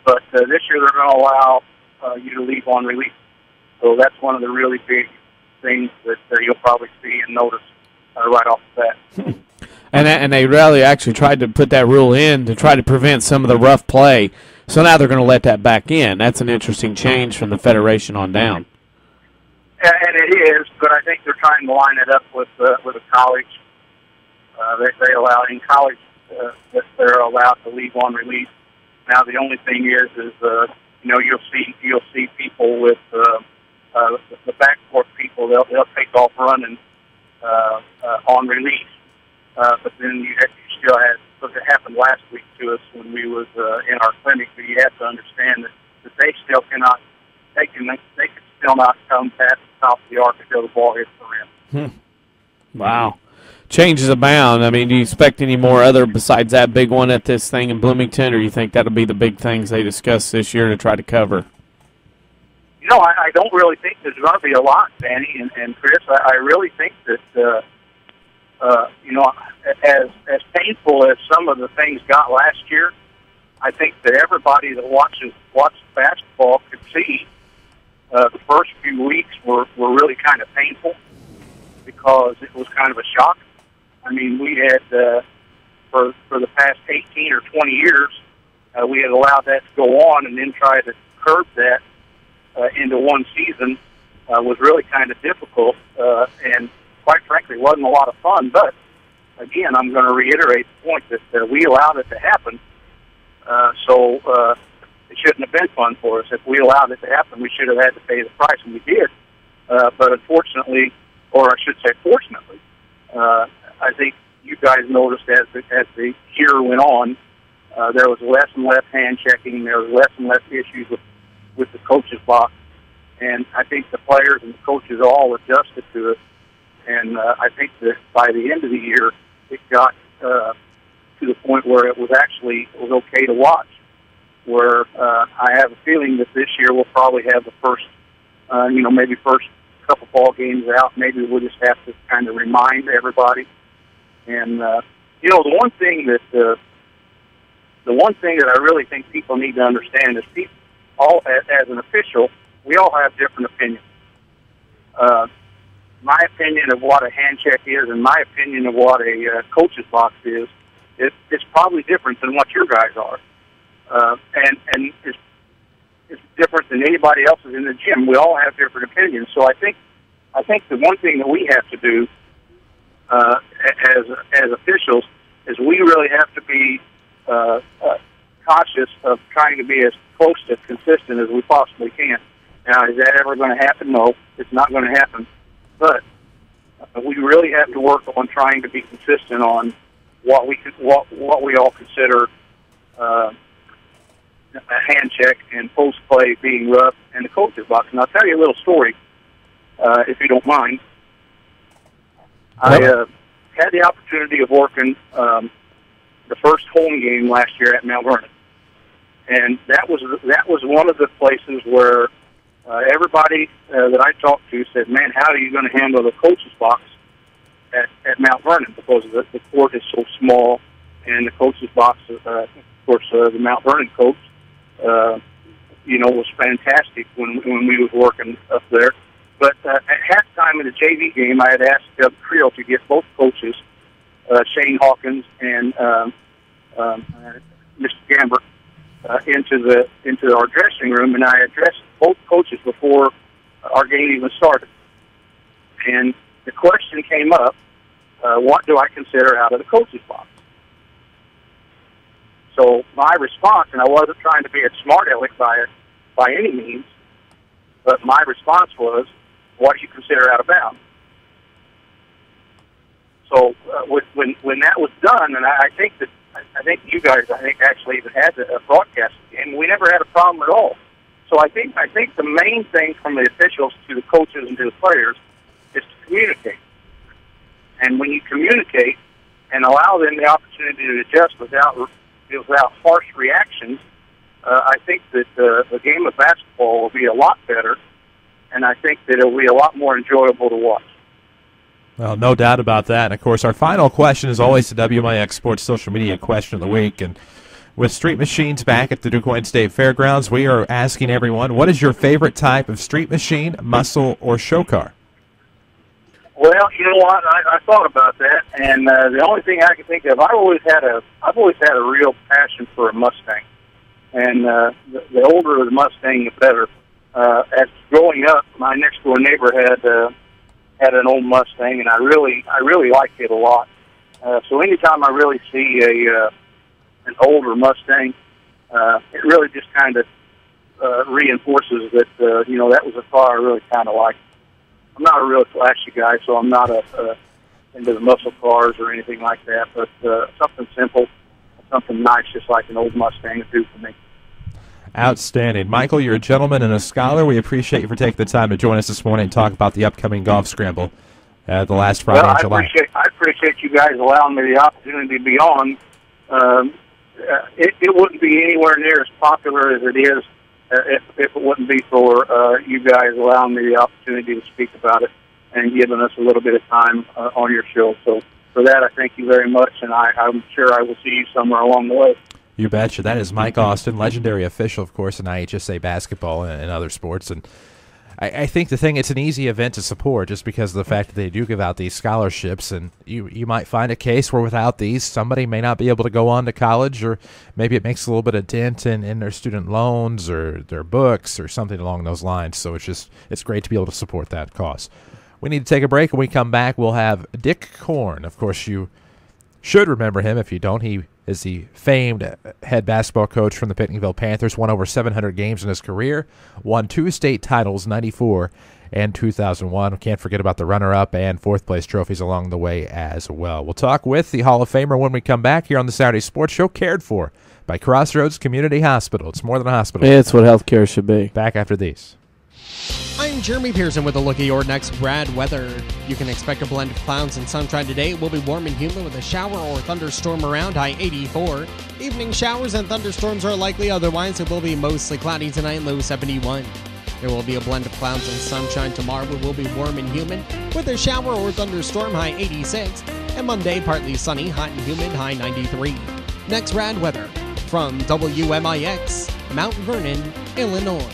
But this year they're going to allow you to leave on release. So that's one of the really big things that you'll probably see and notice right off the bat. And they really actually tried to put that rule in to try to prevent some of the rough play. So now they're going to let that back in. That's an interesting change from the Federation on down. And it is, but I think they're trying to line it up with a college. They allow in college that they're allowed to leave on release. Now the only thing is you'll see people with the backcourt people. They'll take off running on release, but then you still had. Look, it happened last week to us when we was in our clinic. But you have to understand that they still cannot. They can still not come past the top of the arc until the ball hits the rim. Wow. Changes abound. I mean, do you expect any more other besides that big one at this thing in Bloomington, or do you think that'll be the big things they discuss this year to try to cover? I don't really think there's going to be a lot, Danny and Chris. I really think that, as painful as some of the things got last year, I think that everybody that watched basketball could see the first few weeks were really kind of painful because it was kind of a shock. I mean, we had, for the past 18 or 20 years, we had allowed that to go on and then try to curb that into one season was really kind of difficult and, quite frankly, wasn't a lot of fun. But, again, I'm going to reiterate the point that we allowed it to happen, so it shouldn't have been fun for us. If we allowed it to happen, we should have had to pay the price, and we did. But unfortunately, or I should say fortunately, I think you guys noticed as the year went on, there was less and less hand checking. There was less and less issues with the coaches' box, and I think the players and the coaches all adjusted to it. And I think that by the end of the year, it got to the point where it was okay to watch. Where I have a feeling that this year we'll probably have the first, maybe first couple ball games out. Maybe we'll just have to kind of remind everybody. And the one thing that I really think people need to understand is people, all as an official, we all have different opinions. My opinion of what a hand check is and my opinion of what a coach's box is, it's probably different than what your guys are. And it's different than anybody else's in the gym. We all have different opinions. So I think the one thing that we have to do as officials is we really have to be cautious of trying to be as close to consistent as we possibly can. Now, is that ever going to happen? No, it's not going to happen. But we really have to work on trying to be consistent on what we all consider a hand check and post play being rough and the coach's box. And I'll tell you a little story, if you don't mind. I had the opportunity of working the first home game last year at Mount Vernon, and that was one of the places where everybody that I talked to said, "Man, how are you going to handle the coach's box at Mount Vernon?" Because the court is so small, and the coach's box, of course, the Mount Vernon coach, was fantastic when we was working up there. But at halftime of the JV game, I had asked Doug Creel to get both coaches, Shane Hawkins and Mr. Gambert, into our dressing room, and I addressed both coaches before our game even started. And the question came up, what do I consider out of the coach's box? So my response, and I wasn't trying to be a smart aleck by any means, but my response was, what do you consider out of bounds? So when that was done, and I think you guys actually even had a broadcast game, we never had a problem at all. So I think the main thing from the officials to the coaches and to the players is to communicate. And when you communicate and allow them the opportunity to adjust without harsh reactions, I think that the game of basketball will be a lot better, and I think that it will be a lot more enjoyable to watch. Well, no doubt about that. And, of course, our final question is always the WMIX Sports Social Media Question of the Week. And with Street Machines back at the DuQuoin State Fairgrounds, we are asking everyone, what is your favorite type of street machine, muscle, or show car? Well, you know what? I thought about that, and the only thing I can think of, I've always had a real passion for a Mustang, and the older the Mustang, the better. As growing up, my next door neighbor had an old Mustang, and I really liked it a lot. So anytime I really see an older Mustang, it really just kind of reinforces that that was a car I really kind of liked. I'm not a real flashy guy, so I'm not into the muscle cars or anything like that, but something simple, something nice, just like an old Mustang would do for me. Outstanding. Michael, you're a gentleman and a scholar. We appreciate you for taking the time to join us this morning and talk about the upcoming golf scramble the last Friday in July. I appreciate you guys allowing me the opportunity to be on. It wouldn't be anywhere near as popular as it is if it wouldn't be for you guys allowing me the opportunity to speak about it and giving us a little bit of time on your show. So for that, I thank you very much, and I'm sure I will see you somewhere along the way. You betcha. That is Mike Austin, legendary official, of course, in IHSA basketball and other sports. And I think the thing, it's an easy event to support just because of the fact that they do give out these scholarships. And you might find a case where without these, somebody may not be able to go on to college, or maybe it makes a little bit of dent in their student loans or their books or something along those lines. So it's great to be able to support that cause. We need to take a break. When we come back, we'll have Dick Korn. Of course, you should remember him. If you don't, he is the famed head basketball coach from the Pinckneyville Panthers, won over 700 games in his career, won 2 state titles, 94 and 2001. Can't forget about the runner-up and fourth-place trophies along the way as well. We'll talk with the Hall of Famer when we come back here on the Saturday Sports Show, cared for by Crossroads Community Hospital. It's more than a hospital. It's what healthcare should be. Back after these. I'm Jeremy Pearson with a look at your next Brad weather. You can expect a blend of clouds and sunshine today. It will be warm and humid with a shower or thunderstorm around, high 84. Evening showers and thunderstorms are likely, otherwise it will be mostly cloudy tonight, low 71. There will be a blend of clouds and sunshine tomorrow. It will be warm and humid with a shower or thunderstorm, high 86. And Monday, partly sunny, hot and humid, high 93. Next Brad weather from WMIX, Mount Vernon, Illinois.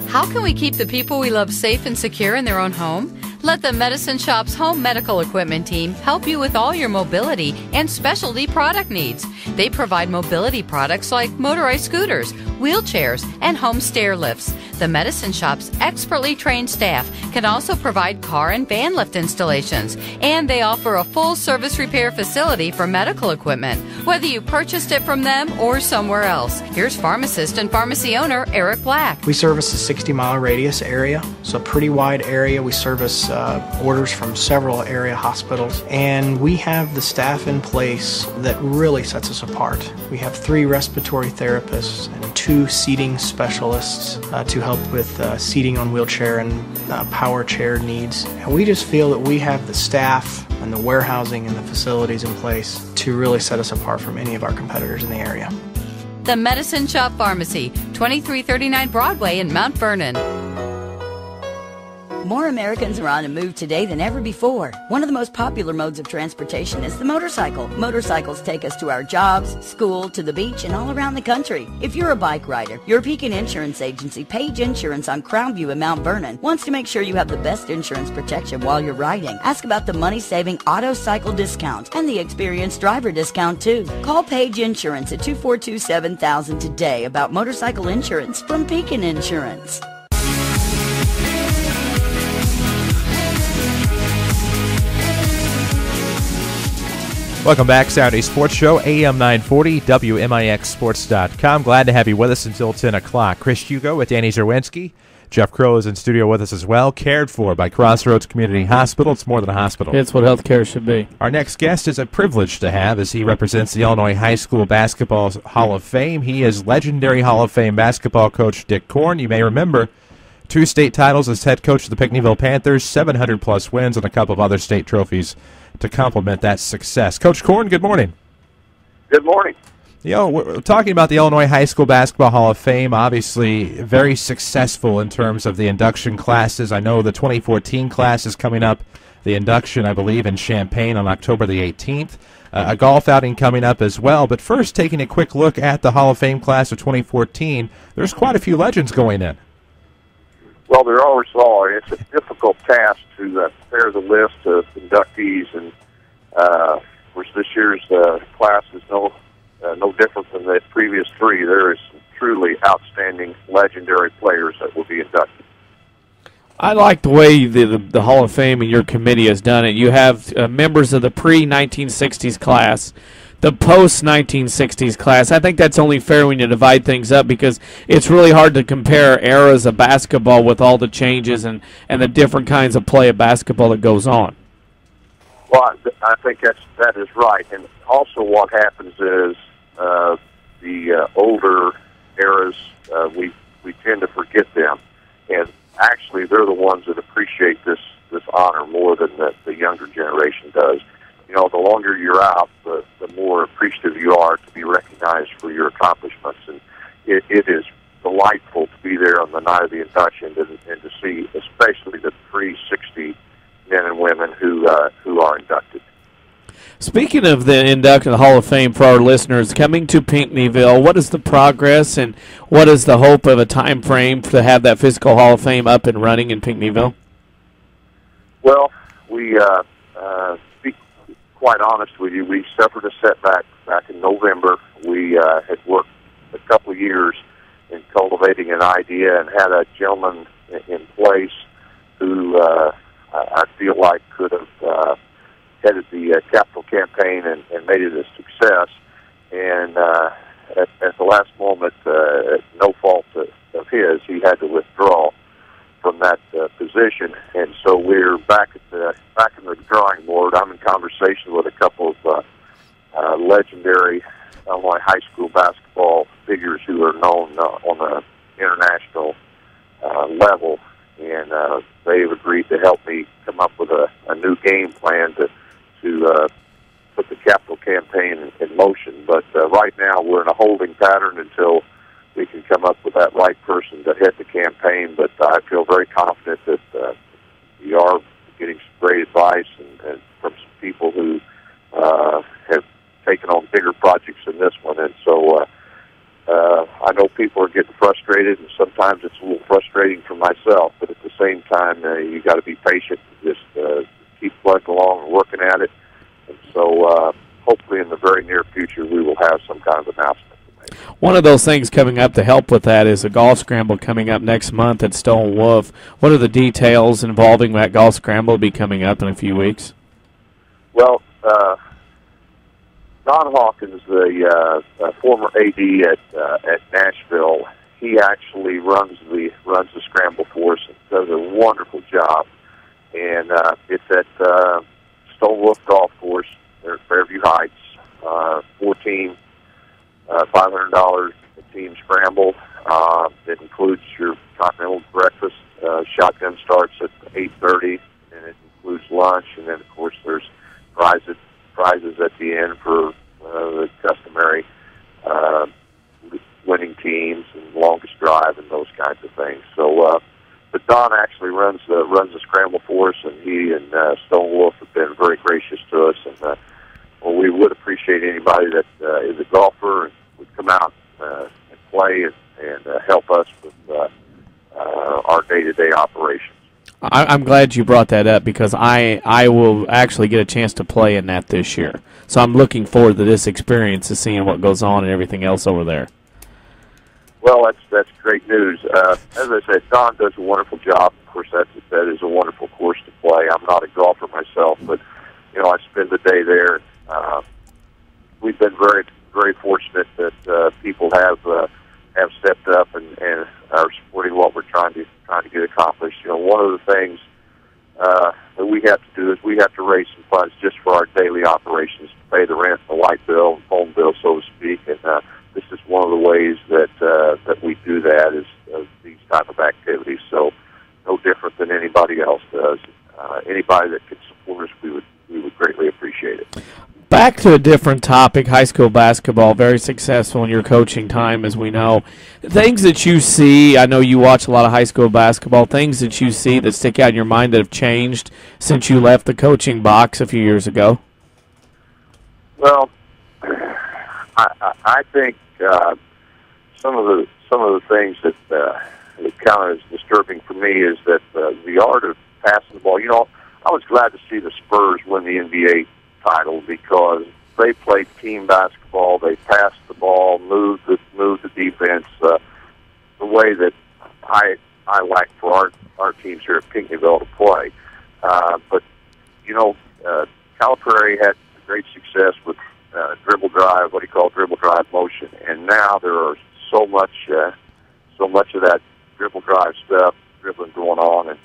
How can we keep the people we love safe and secure in their own home? Let the Medicine Shop's home medical equipment team help you with all your mobility and specialty product needs. They provide mobility products like motorized scooters, wheelchairs, and home stair lifts. The Medicine Shop's expertly trained staff can also provide car and van lift installations, and they offer a full service repair facility for medical equipment, whether you purchased it from them or somewhere else. Here's pharmacist and pharmacy owner Eric Black. We service a 60-mile radius area, so a pretty wide area. We service orders from several area hospitals, and we have the staff in place that really sets us apart. We have 3 respiratory therapists and 2 seating specialists to help with seating on wheelchair and power chair needs. And we just feel that we have the staff and the warehousing and the facilities in place to really set us apart from any of our competitors in the area. The Medicine Shop Pharmacy, 2339 Broadway in Mount Vernon. More Americans are on the move today than ever before. One of the most popular modes of transportation is the motorcycle. Motorcycles take us to our jobs, school, to the beach, and all around the country. If you're a bike rider, your Pekin Insurance Agency, Page Insurance on Crownview in Mount Vernon, wants to make sure you have the best insurance protection while you're riding. Ask about the money-saving auto cycle discount and the experienced driver discount, too. Call Page Insurance at 242-7000 today about motorcycle insurance from Pekin Insurance. Welcome back, Saturday Sports Show, AM 940, WMIXSports.com. Glad to have you with us until 10 o'clock. Chris Hugo with Danny Zerwinski, Jeff Crow is in studio with us as well, cared for by Crossroads Community Hospital. It's more than a hospital. It's what healthcare should be. Our next guest is a privilege to have as he represents the Illinois High School Basketball Hall of Fame. He is legendary Hall of Fame basketball coach Dick Korn. You may remember 2 state titles as head coach of the Pinckneyville Panthers, 700-plus wins, and a couple of other state trophies to complement that success. Coach Korn, good morning. Good morning. We're talking about the Illinois High School Basketball Hall of Fame, obviously very successful in terms of the induction classes. I know the 2014 class is coming up, the induction, I believe, in Champaign on October the 18th. A golf outing coming up as well. But first, taking a quick look at the Hall of Fame class of 2014, there's quite a few legends going in. Well, there always are. It's a difficult task to prepare the list of inductees, and of course, this year's class is no different than the previous 3. There is some truly outstanding, legendary players that will be inducted. I like the way the Hall of Fame and your committee has done it. You have members of the pre-1960s class, the post-1960s class. I think that's only fair when you divide things up because it's really hard to compare eras of basketball with all the changes and the different kinds of play of basketball that goes on. Well, I think that is right. And also what happens is the older eras, we tend to forget them. And actually, they're the ones that appreciate this honor more than the younger generation does. You know, the longer you're out, the more appreciative you are to be recognized for your accomplishments. And it is delightful to be there on the night of the induction and to see especially the pre-60 men and women who are inducted. Speaking of the induction of the Hall of Fame for our listeners, coming to Pinckneyville, what is the progress and what is the hope of a time frame to have that physical Hall of Fame up and running in Pinckneyville? Well, we, to be quite honest with you, we suffered a setback back in November. We had worked a couple of years in cultivating an idea and had a gentleman in place who I feel like could have headed the capital campaign and made it a success. And at the last moment, no fault of his, he had to withdraw from that position. And so we're back in the drawing board. I'm in conversation with a couple of legendary Illinois high school basketball figures who are known on the international level, and they've agreed to help me come up with a new game plan to put the capital campaign in motion. But right now we're in a holding pattern until we can come up with that right person to head the campaign. But I feel very confident that we are getting some great advice and from some people who have taken on bigger projects than this one. And so I know people are getting frustrated, and sometimes it's a little frustrating for myself. But at the same time, you got to be patient and just keep plugging along and working at it. And so hopefully in the very near future we will have some kind of announcement. One of those things coming up to help with that is a golf scramble coming up next month at Stone Wolf. What are the details involving that golf scramble be coming up in a few weeks? Well, Don Hawkins, the former AD at Nashville, he actually runs the scramble for us and does a wonderful job. And it's at Stone Wolf Golf Course there at Fairview Heights. 14 $500 team scramble. It includes your continental breakfast. Shotgun starts at 8:30, and it includes lunch. And then, of course, there's prizes at the end for the customary winning teams and longest drive and those kinds of things. So, but Don actually runs the scramble for us, and he and Stone Wolf have been very gracious to us. And well, we would appreciate anybody that is a golfer and would come out and play and help us with our day-to-day operations. I'm glad you brought that up because I will actually get a chance to play in that this year. So I'm looking forward to this experience of seeing what goes on and everything else over there. Well, that's great news. As I said, Don does a wonderful job. Of course, that is a wonderful course to play. I'm not a golfer myself, but I spend the day there. We've been very, very fortunate that people have stepped up and are supporting what we're trying trying to get accomplished. One of the things that we have to do is we have to raise some funds just for our daily operations, to pay the rent, the light bill, and phone bill, so to speak. And this is one of the ways that we do that is these type of activities. So no different than anybody else does. Anybody that could support us, we would greatly appreciate it. Back to a different topic, high school basketball, very successful in your coaching time, as we know. Things that you see, I know you watch a lot of high school basketball, things that you see that stick out in your mind that have changed since you left the coaching box a few years ago? Well, I think some of the things that kind of is disturbing for me is that the art of passing the ball. I was glad to see the Spurs win the NBA title because they played team basketball. They passed the ball, moved the defense the way that I like for our teams here at Pinckneyville to play. But Calipari had great success with dribble drive, what he called dribble drive motion, and now there are so much of that dribble drive stuff, dribbling going on, and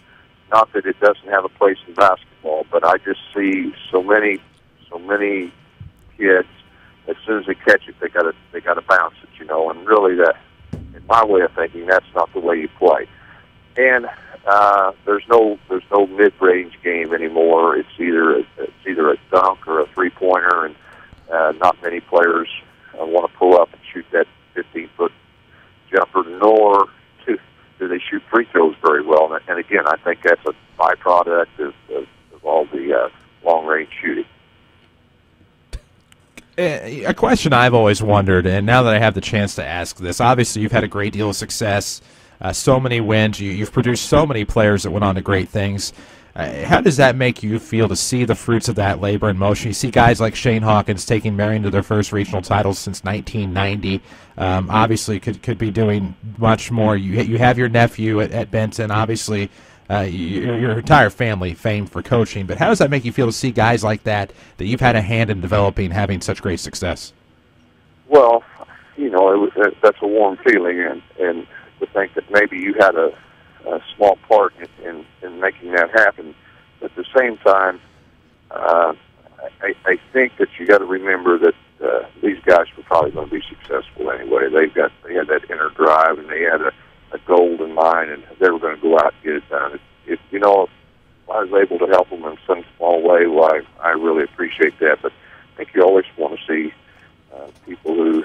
not that it doesn't have a place in basketball, but I just see so many kids, as soon as they catch it, they gotta bounce it, and really that, in my way of thinking, that's not the way you play. And there's no mid-range game anymore. It's either a dunk or a three-pointer, and not many players want to pull up and shoot that 15-foot jumper, nor do they shoot free throws very well. And again, I think that's a byproduct of all the long-range shooting. A question I've always wondered, and now that I have the chance to ask this, obviously you've had a great deal of success, so many wins, you've produced so many players that went on to great things. How does that make you feel to see the fruits of that labor in motion? You see guys like Shane Hawkins taking Marion to their first regional titles since 1990. Obviously could be doing much more. You have your nephew at Benton, obviously. Your entire family famed for coaching, but how does that make you feel to see guys like that you've had a hand in developing, having such great success? Well, that's a warm feeling, and to think that maybe you had a small part in making that happen. At the same time, I think that you got to remember that these guys were probably going to be successful anyway. They had that inner drive, and they had a goal in mind, and they were going to go out and get it done. If I was able to help them in some small way, well, I really appreciate that. But I think you always want to see people who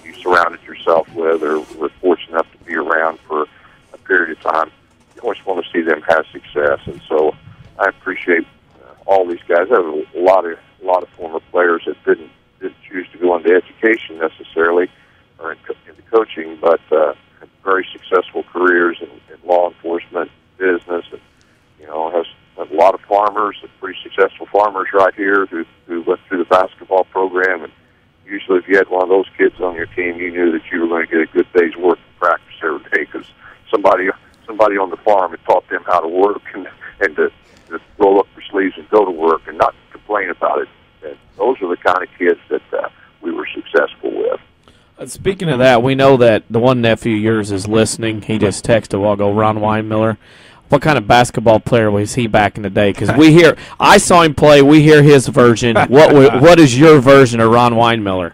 you surrounded yourself with or were fortunate enough to be around for a period of time. You always want to see them have success, and so I appreciate all these guys. I have a lot of former players that didn't choose to go into education necessarily or into coaching, but had very successful careers in law enforcement, business, and has a lot of farmers, pretty successful farmers right here who went through the basketball program. And usually, if you had one of those kids on your team, you knew that you were going to get a good day's work of practice every day because somebody on the farm had taught them how to work and to roll up their sleeves and go to work and not complain about it. And those are the kind of kids that we were successful with. Speaking of that, we know that the one nephew of yours is listening. He just texted a while ago, Ron Weinmiller. What kind of basketball player was he back in the day? Because I saw him play. We hear his version. What is your version of Ron Weinmiller?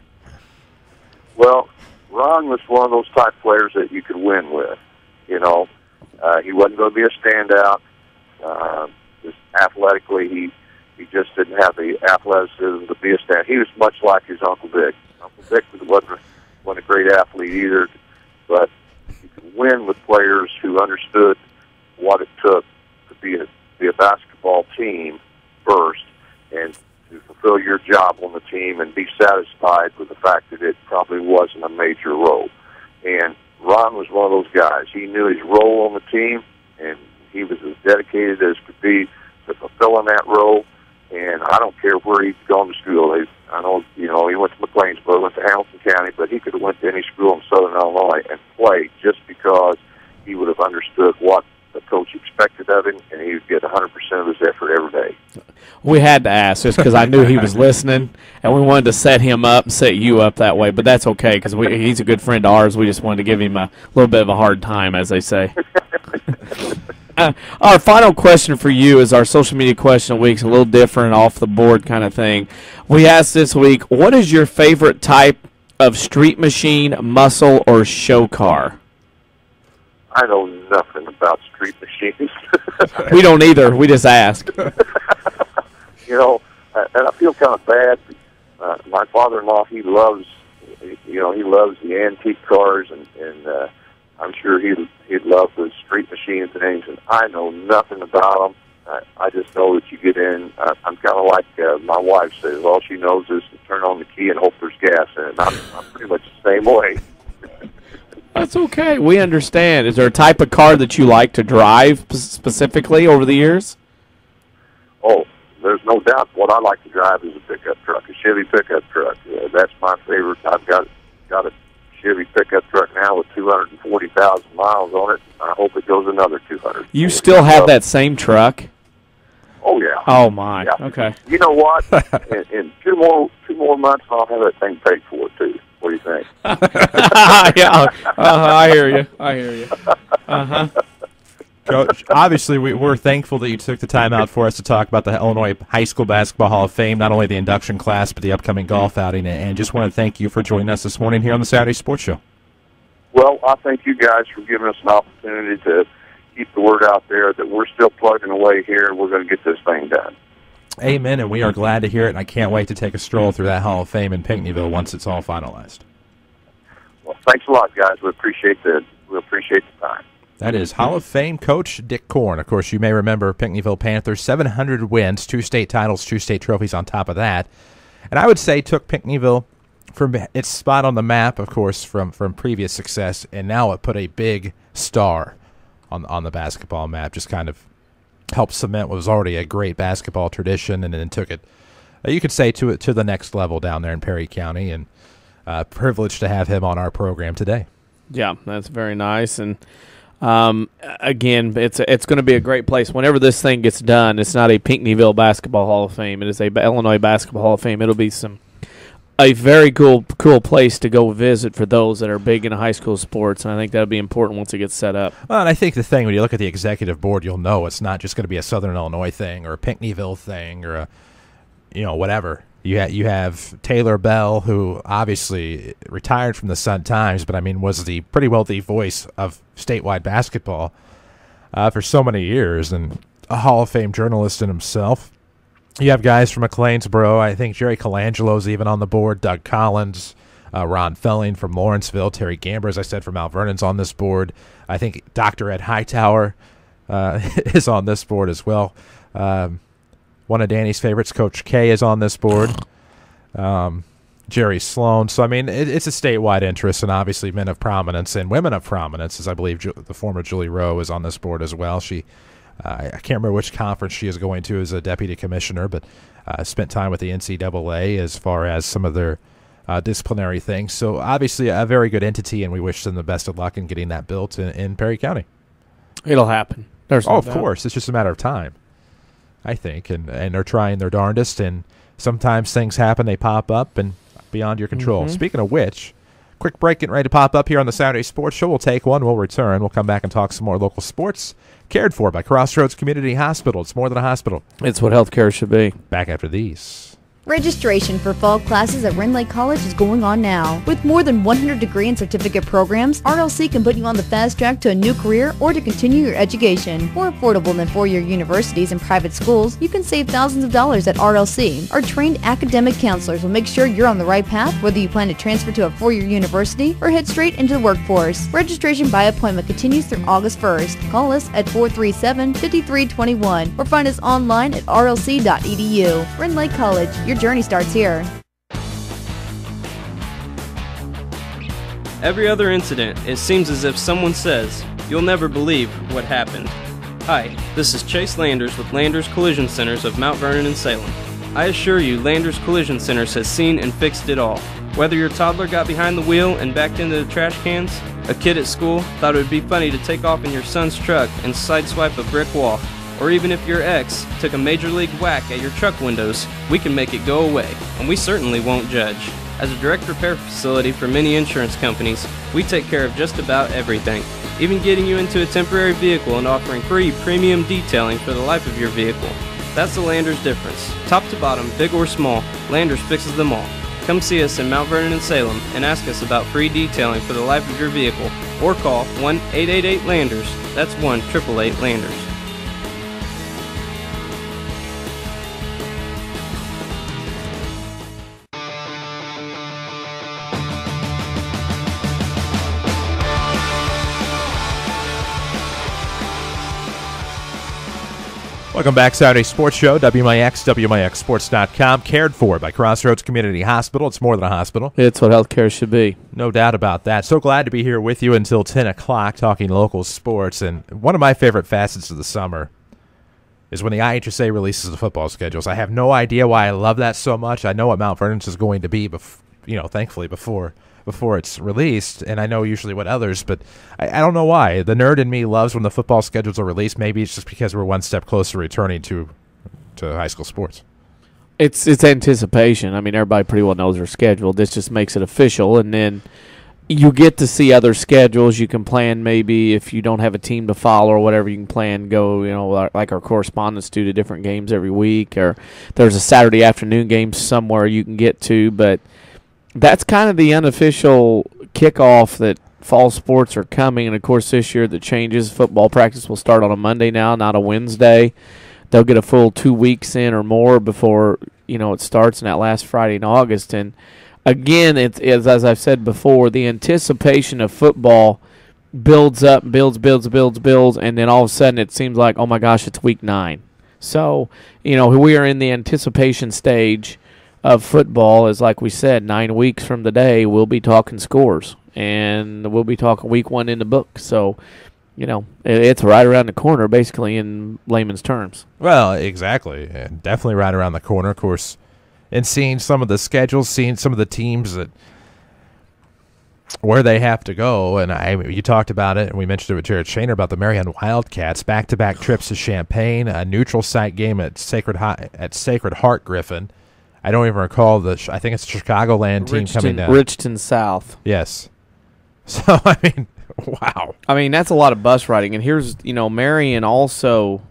Well, Ron was one of those type players that you could win with. He wasn't going to be a standout. Just athletically, he just didn't have the athleticism to be a standout. He was much like his Uncle Dick. Uncle Dick wasn't a great athlete either, but you could win with players who understood what it took to be a basketball team first, and to fulfill your job on the team and be satisfied with the fact that it probably wasn't a major role. And Ron was one of those guys. He knew his role on the team, and he was as dedicated as could be to fulfilling that role. And I don't care where he'd gone to school. I know, he went to McLeansburg, went to Hamilton County, but he could have went to any school in Southern Illinois and played just because he would have understood what the coach expected of him, and he would get 100% of his effort every day. We had to ask just because I knew he was listening, and we wanted to set him up and set you up that way, but that's okay because he's a good friend of ours. We just wanted to give him a little bit of a hard time, as they say. Our final question for you is our social media question of the week. It's a little different, off the board kind of thing. We asked this week, what is your favorite type of street machine, muscle, or show car? I know nothing about street machines. We don't either. We just ask. You know, and I feel kind of bad. My father-in-law, he loves the antique cars, and I'm sure he'd love the street machines and things. And I know nothing about them. I just know that you get in. I'm kind of like my wife says. All she knows is to turn on the key and hope there's gas in it. I'm pretty much the same way. That's okay. We understand. Is there a type of car that you like to drive specifically over the years? Oh, there's no doubt. What I like to drive is a pickup truck, a Chevy pickup truck. That's my favorite. I've got a Chevy pickup truck now with 240,000 miles on it. I hope it goes another 200. You still have that same truck? Oh yeah. Oh my. Yeah. Okay. You know what? in two more months, I'll have that thing paid for too. What do you think? Yeah. I hear you. Coach, obviously we're thankful that you took the time out for us to talk about the Illinois High School Basketball Hall of Fame, not only the induction class, but the upcoming golf outing, and just want to thank you for joining us this morning here on the Saturday Sports Show. Well, I thank you guys for giving us an opportunity to keep the word out there that we're still plugging away here, and we're going to get this thing done. Amen, and we are glad to hear it, and I can't wait to take a stroll through that Hall of Fame in Pinckneyville once it's all finalized. Well, thanks a lot, guys. We appreciate the time. That is Hall of Fame coach Dick Korn. Of course, you may remember Pinckneyville Panthers, 700 wins, 2 state titles, 2 state trophies on top of that. And I would say took Pinckneyville from its spot on the map, of course, from previous success, and now it put a big star on the basketball map, just kind of helped cement what was already a great basketball tradition, and then took it, you could say, to the next level down there in Perry County, and privileged to have him on our program today. Yeah, that's very nice, and again, it's going to be a great place. Whenever this thing gets done, it's not a Pinckneyville Basketball Hall of Fame. It is a Illinois Basketball Hall of Fame. It'll be a very cool place to go visit for those that are big into high school sports, and I think that'll be important once it gets set up. Well, and I think the thing, when you look at the executive board, you'll know it's not just going to be a Southern Illinois thing or a Pinckneyville thing or a, whatever. You have Taylor Bell, who obviously retired from the Sun-Times, but was pretty well the voice of statewide basketball for so many years, and a Hall of Fame journalist in himself. You have guys from McLeansboro. I think Jerry Colangelo's even on the board. Doug Collins, Ron Felling from Lawrenceville, Terry Gamber, as I said, from Mount Vernon's on this board. I think Dr. Ed Hightower is on this board as well. One of Danny's favorites, Coach K, is on this board. Jerry Sloan. So, it's a statewide interest, and obviously men of prominence and women of prominence, as I believe the former Julie Rowe is on this board as well. She, I can't remember which conference she is going to as a deputy commissioner, but spent time with the NCAA as far as some of their disciplinary things. So, obviously a very good entity, and we wish them the best of luck in getting that built in Perry County. It'll happen. There's no doubt. Of course. It's just a matter of time, I think, and they're trying their darndest, and sometimes things happen, they pop up, and beyond your control. Mm-hmm. Speaking of which, quick break getting ready to pop up here on the Saturday Sports Show. We'll take one. We'll return. We'll come back and talk some more local sports, cared for by Crossroads Community Hospital. It's more than a hospital. It's what healthcare should be. Back after these. Registration for fall classes at Wren Lake College is going on now. With more than 100 degree and certificate programs, RLC can put you on the fast track to a new career or to continue your education. More affordable than four-year universities and private schools, you can save thousands of dollars at RLC. Our trained academic counselors will make sure you're on the right path, whether you plan to transfer to a four-year university or head straight into the workforce. Registration by appointment continues through August 1st. Call us at 437-5321 or find us online at rlc.edu. Wren Lake College, your journey starts here. Every other incident, it seems as if someone says, "You'll never believe what happened." Hi, this is Chase Landers with Landers Collision Centers of Mount Vernon and Salem. I assure you, Landers Collision Centers has seen and fixed it all. Whether your toddler got behind the wheel and backed into the trash cans, a kid at school thought it would be funny to take off in your son's truck and sideswipe a brick wall, or even if your ex took a major league whack at your truck windows, we can make it go away, and we certainly won't judge. As a direct repair facility for many insurance companies, we take care of just about everything. even getting you into a temporary vehicle and offering free premium detailing for the life of your vehicle. That's the Landers difference. Top to bottom, big or small, Landers fixes them all. Come see us in Mount Vernon and Salem and ask us about free detailing for the life of your vehicle, or call 1-888-LANDERS. That's 1-888-LANDERS. Welcome back, Saturday Sports Show, WMIX, WMIXSports.com, cared for by Crossroads Community Hospital. It's more than a hospital. It's what healthcare should be. No doubt about that. So glad to be here with you until 10 o'clock talking local sports. And one of my favorite facets of the summer is when the IHSA releases the football schedules. I have no idea why I love that so much. I know what Mount Vernon's is going to be, thankfully, before it's released, and I know usually what others, but I don't know why. The nerd in me loves when the football schedules are released. Maybe it's just because we're one step closer to returning to high school sports. It's anticipation. I mean, everybody pretty well knows their schedule. This just makes it official, and then you get to see other schedules. You can plan maybe if you don't have a team to follow or whatever, you can plan go, like our correspondents do to different games every week, or there's a Saturday afternoon game somewhere you can get to, but that's kind of the unofficial kickoff that fall sports are coming. And, of course, this year the changes. Football practice will start on a Monday now, not a Wednesday. They'll get a full 2 weeks in or more before, it starts in that last Friday in August. And, again, it's as I've said before, the anticipation of football builds up, builds, and then all of a sudden it seems like, oh, my gosh, it's week 9. So, we are in the anticipation stage of football. Is like we said, 9 weeks from today, we'll be talking scores, and we'll be talking week 1 in the book. So, it's right around the corner, basically, in layman's terms. Well, exactly. Definitely right around the corner, of course. And seeing some of the schedules, seeing some of the teams where they have to go, and you talked about it, and we mentioned it with Jared Shaner about the Marion Wildcats, back-to-back trips to Champaign, a neutral site game at Sacred Heart Griffin. I don't even recall I think it's the Chicagoland team coming down. Richton South. Yes. So, I mean, wow. I mean, that's a lot of bus riding. And here's, Marion also,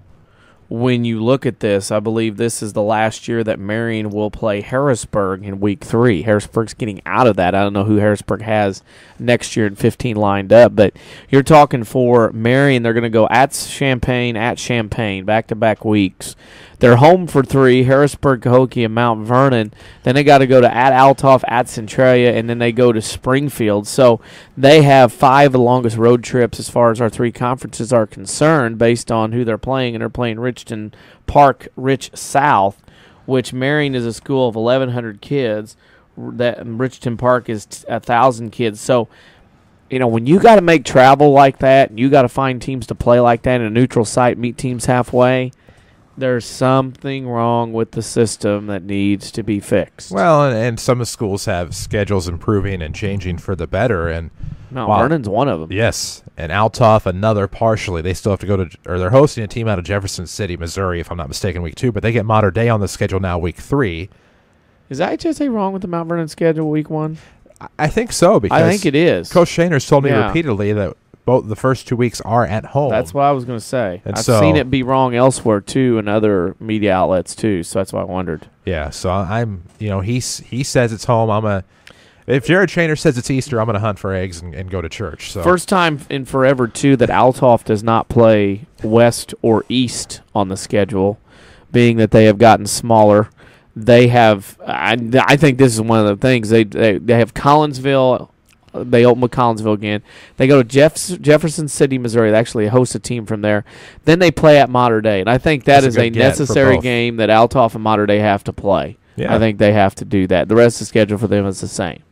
when you look at this, I believe this is the last year that Marion will play Harrisburg in week 3. Harrisburg's getting out of that. I don't know who Harrisburg has next year in 15 lined up. But you're talking for Marion, they're going to go at Champaign, back-to-back weeks. They're home for 3, Harrisburg, Cahokia, and Mount Vernon. Then they got to go to at Altoff, at Centralia, and then they go to Springfield. So they have 5 of the longest road trips as far as our 3 conferences are concerned based on who they're playing, and they're playing Richton Park, Rich South, which Marion is a school of 1,100 kids. That Richton Park is 1,000 kids. So, when you got to make travel like that, and you got to find teams to play like that in a neutral site, meet teams halfway, there's something wrong with the system that needs to be fixed. Well, and some of the schools have schedules improving and changing for the better. And Mount Vernon's one of them. Yes, and Altoff another partially. They still have to go to, or they're hosting a team out of Jefferson City, Missouri, if I'm not mistaken, week 2. But they get Mater Dei on the schedule now, week 3. Is IHSA wrong with the Mount Vernon schedule week 1? I think so. Because I think it is. Coach Shaner's told me repeatedly that both the first 2 weeks are at home. That's what I was going to say. And I've seen it be wrong elsewhere too, in other media outlets too. So that's why I wondered. Yeah. So I'm, he says it's home. If Jared Shaner says it's Easter, I'm going to hunt for eggs and go to church. So first time in forever too that Altoff does not play west or east on the schedule, being that they have gotten smaller. They have. I think this is one of the things they have Collinsville. They open with Collinsville again. They go to Jefferson City, Missouri. They actually host a team from there. Then they play at Mater Dei. And I think that's a necessary game that Altoff and Mater Dei have to play. Yeah. I think they have to do that. The rest of the schedule for them is the same.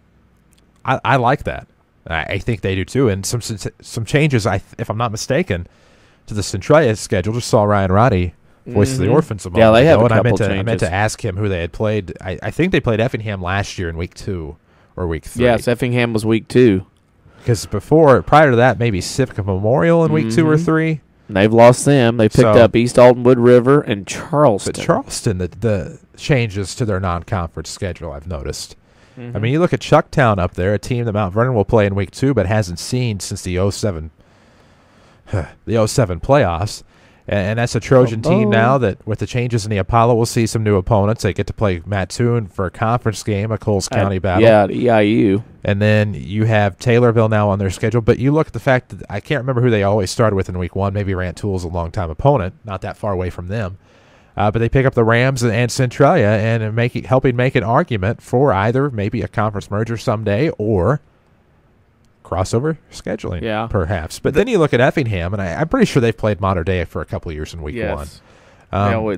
I like that. I think they do too. And some changes, if I'm not mistaken, to the Centralia schedule. Just saw Ryan Roddy, Voice of the Orphans, a moment they have ago, a couple and changes. I meant to ask him who they had played. I think they played Effingham last year in week 2. Or week 3. Yes, Effingham was week 2. Because prior to that, maybe Civic Memorial in week 2 or 3. And they've lost them. They picked up East Altonwood River and Charleston. But Charleston, the changes to their non-conference schedule, I've noticed. I mean, you look at Chucktown up there, a team that Mount Vernon will play in week 2, but hasn't seen since the 07 the 07 playoffs. And that's a Trojan team now that with the changes in the Apollo, we'll see some new opponents. They get to play Mattoon for a conference game, a Coles County battle. Yeah, the EIU. And then you have Taylorville now on their schedule. But you look at the fact that I can't remember who they always started with in week 1. Maybe Rantoul's a long-time opponent, not that far away from them. But they pick up the Rams and Centralia and helping make an argument for either maybe a conference merger someday or crossover scheduling, perhaps. But then you look at Effingham, and I'm pretty sure they've played Mater Dei for a couple of years in week 1.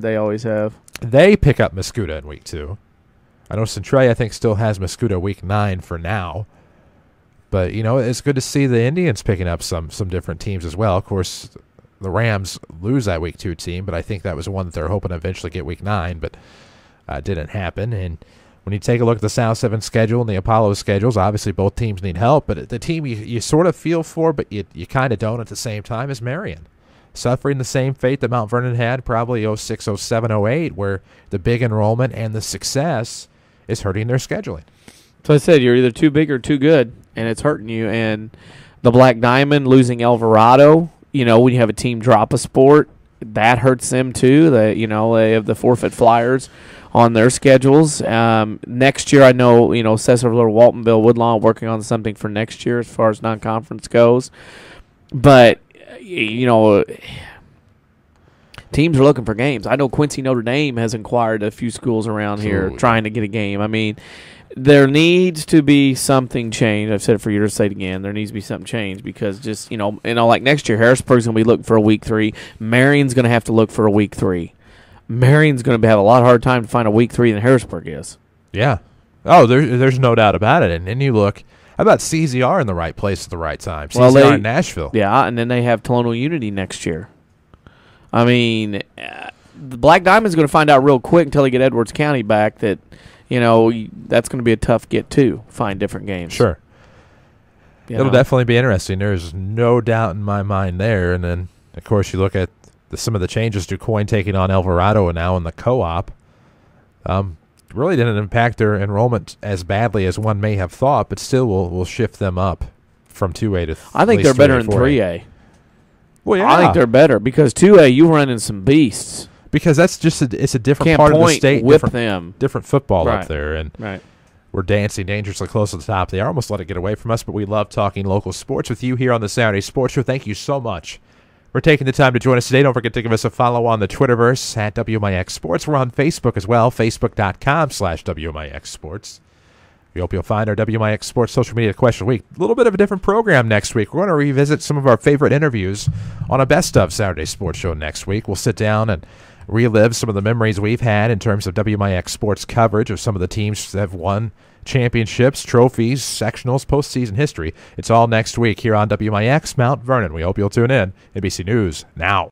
They always have. They pick up Mascoutah in week 2. I know Centralia, I think, still has Mascoutah week 9 for now. But, it's good to see the Indians picking up some different teams as well. Of course, the Rams lose that week 2 team, but I think that was the one that they're hoping to eventually get week 9, but didn't happen. And when you take a look at the South 7 schedule and the Apollo schedules, obviously both teams need help, but the team you sort of feel for, but you kind of don't at the same time, is Marion. Suffering the same fate that Mount Vernon had probably 06, 07, 08, where the big enrollment and the success is hurting their scheduling. So I said you're either too big or too good, and it's hurting you. And the Black Diamond losing Alvarado, when you have a team drop a sport, that hurts them too. They have the forfeit Flyers on their schedules. Next year, I know, Cecil, Waltonville, Woodlawn working on something for next year as far as non-conference goes. But, teams are looking for games. I know Quincy Notre Dame has inquired a few schools around here trying to get a game. I mean, there needs to be something changed. I've said it for years, say it again. There needs to be something changed because just, like next year, Harrisburg's going to be looking for a week 3. Marion's going to have to look for a week 3. Marion's going to have a lot harder time to find a week 3 than Harrisburg is. Yeah. Oh, there's no doubt about it. And then you look, how about CZR in the right place at the right time? CZR in Nashville. Yeah, and then they have Colonial Unity next year. I mean, the Black Diamond's going to find out real quick until they get Edwards County back that, that's going to be a tough get too, find different games. Sure. It'll definitely be interesting. There's no doubt in my mind there. And then, of course, you look at some of the changes, DuQuoin taking on Alvarado now in the co-op. Really didn't impact their enrollment as badly as one may have thought, but still will shift them up from 2A to I think they're better in 3A. Well, yeah. I think they're better because 2A, you run in some beasts. Because that's just it's a different Can't part of the point state, with them. different football up there, and right. We're dancing dangerously close to the top. They almost let it get away from us, but we love talking local sports with you here on the Saturday Sports Show. Thank you so much for taking the time to join us today. Don't forget to give us a follow on the Twitterverse at WMIX Sports. We're on Facebook as well, facebook.com/WMIX Sports. We hope you'll find our WMIX Sports Social Media Question of the Week. A little bit of a different program next week. We're going to revisit some of our favorite interviews on a Best of Saturday Sports Show next week. We'll sit down and relive some of the memories we've had in terms of WMIX sports coverage of some of the teams that have won championships, trophies, sectionals, postseason history. It's all next week here on WMIX Mount Vernon. We hope you'll tune in. NBC News now.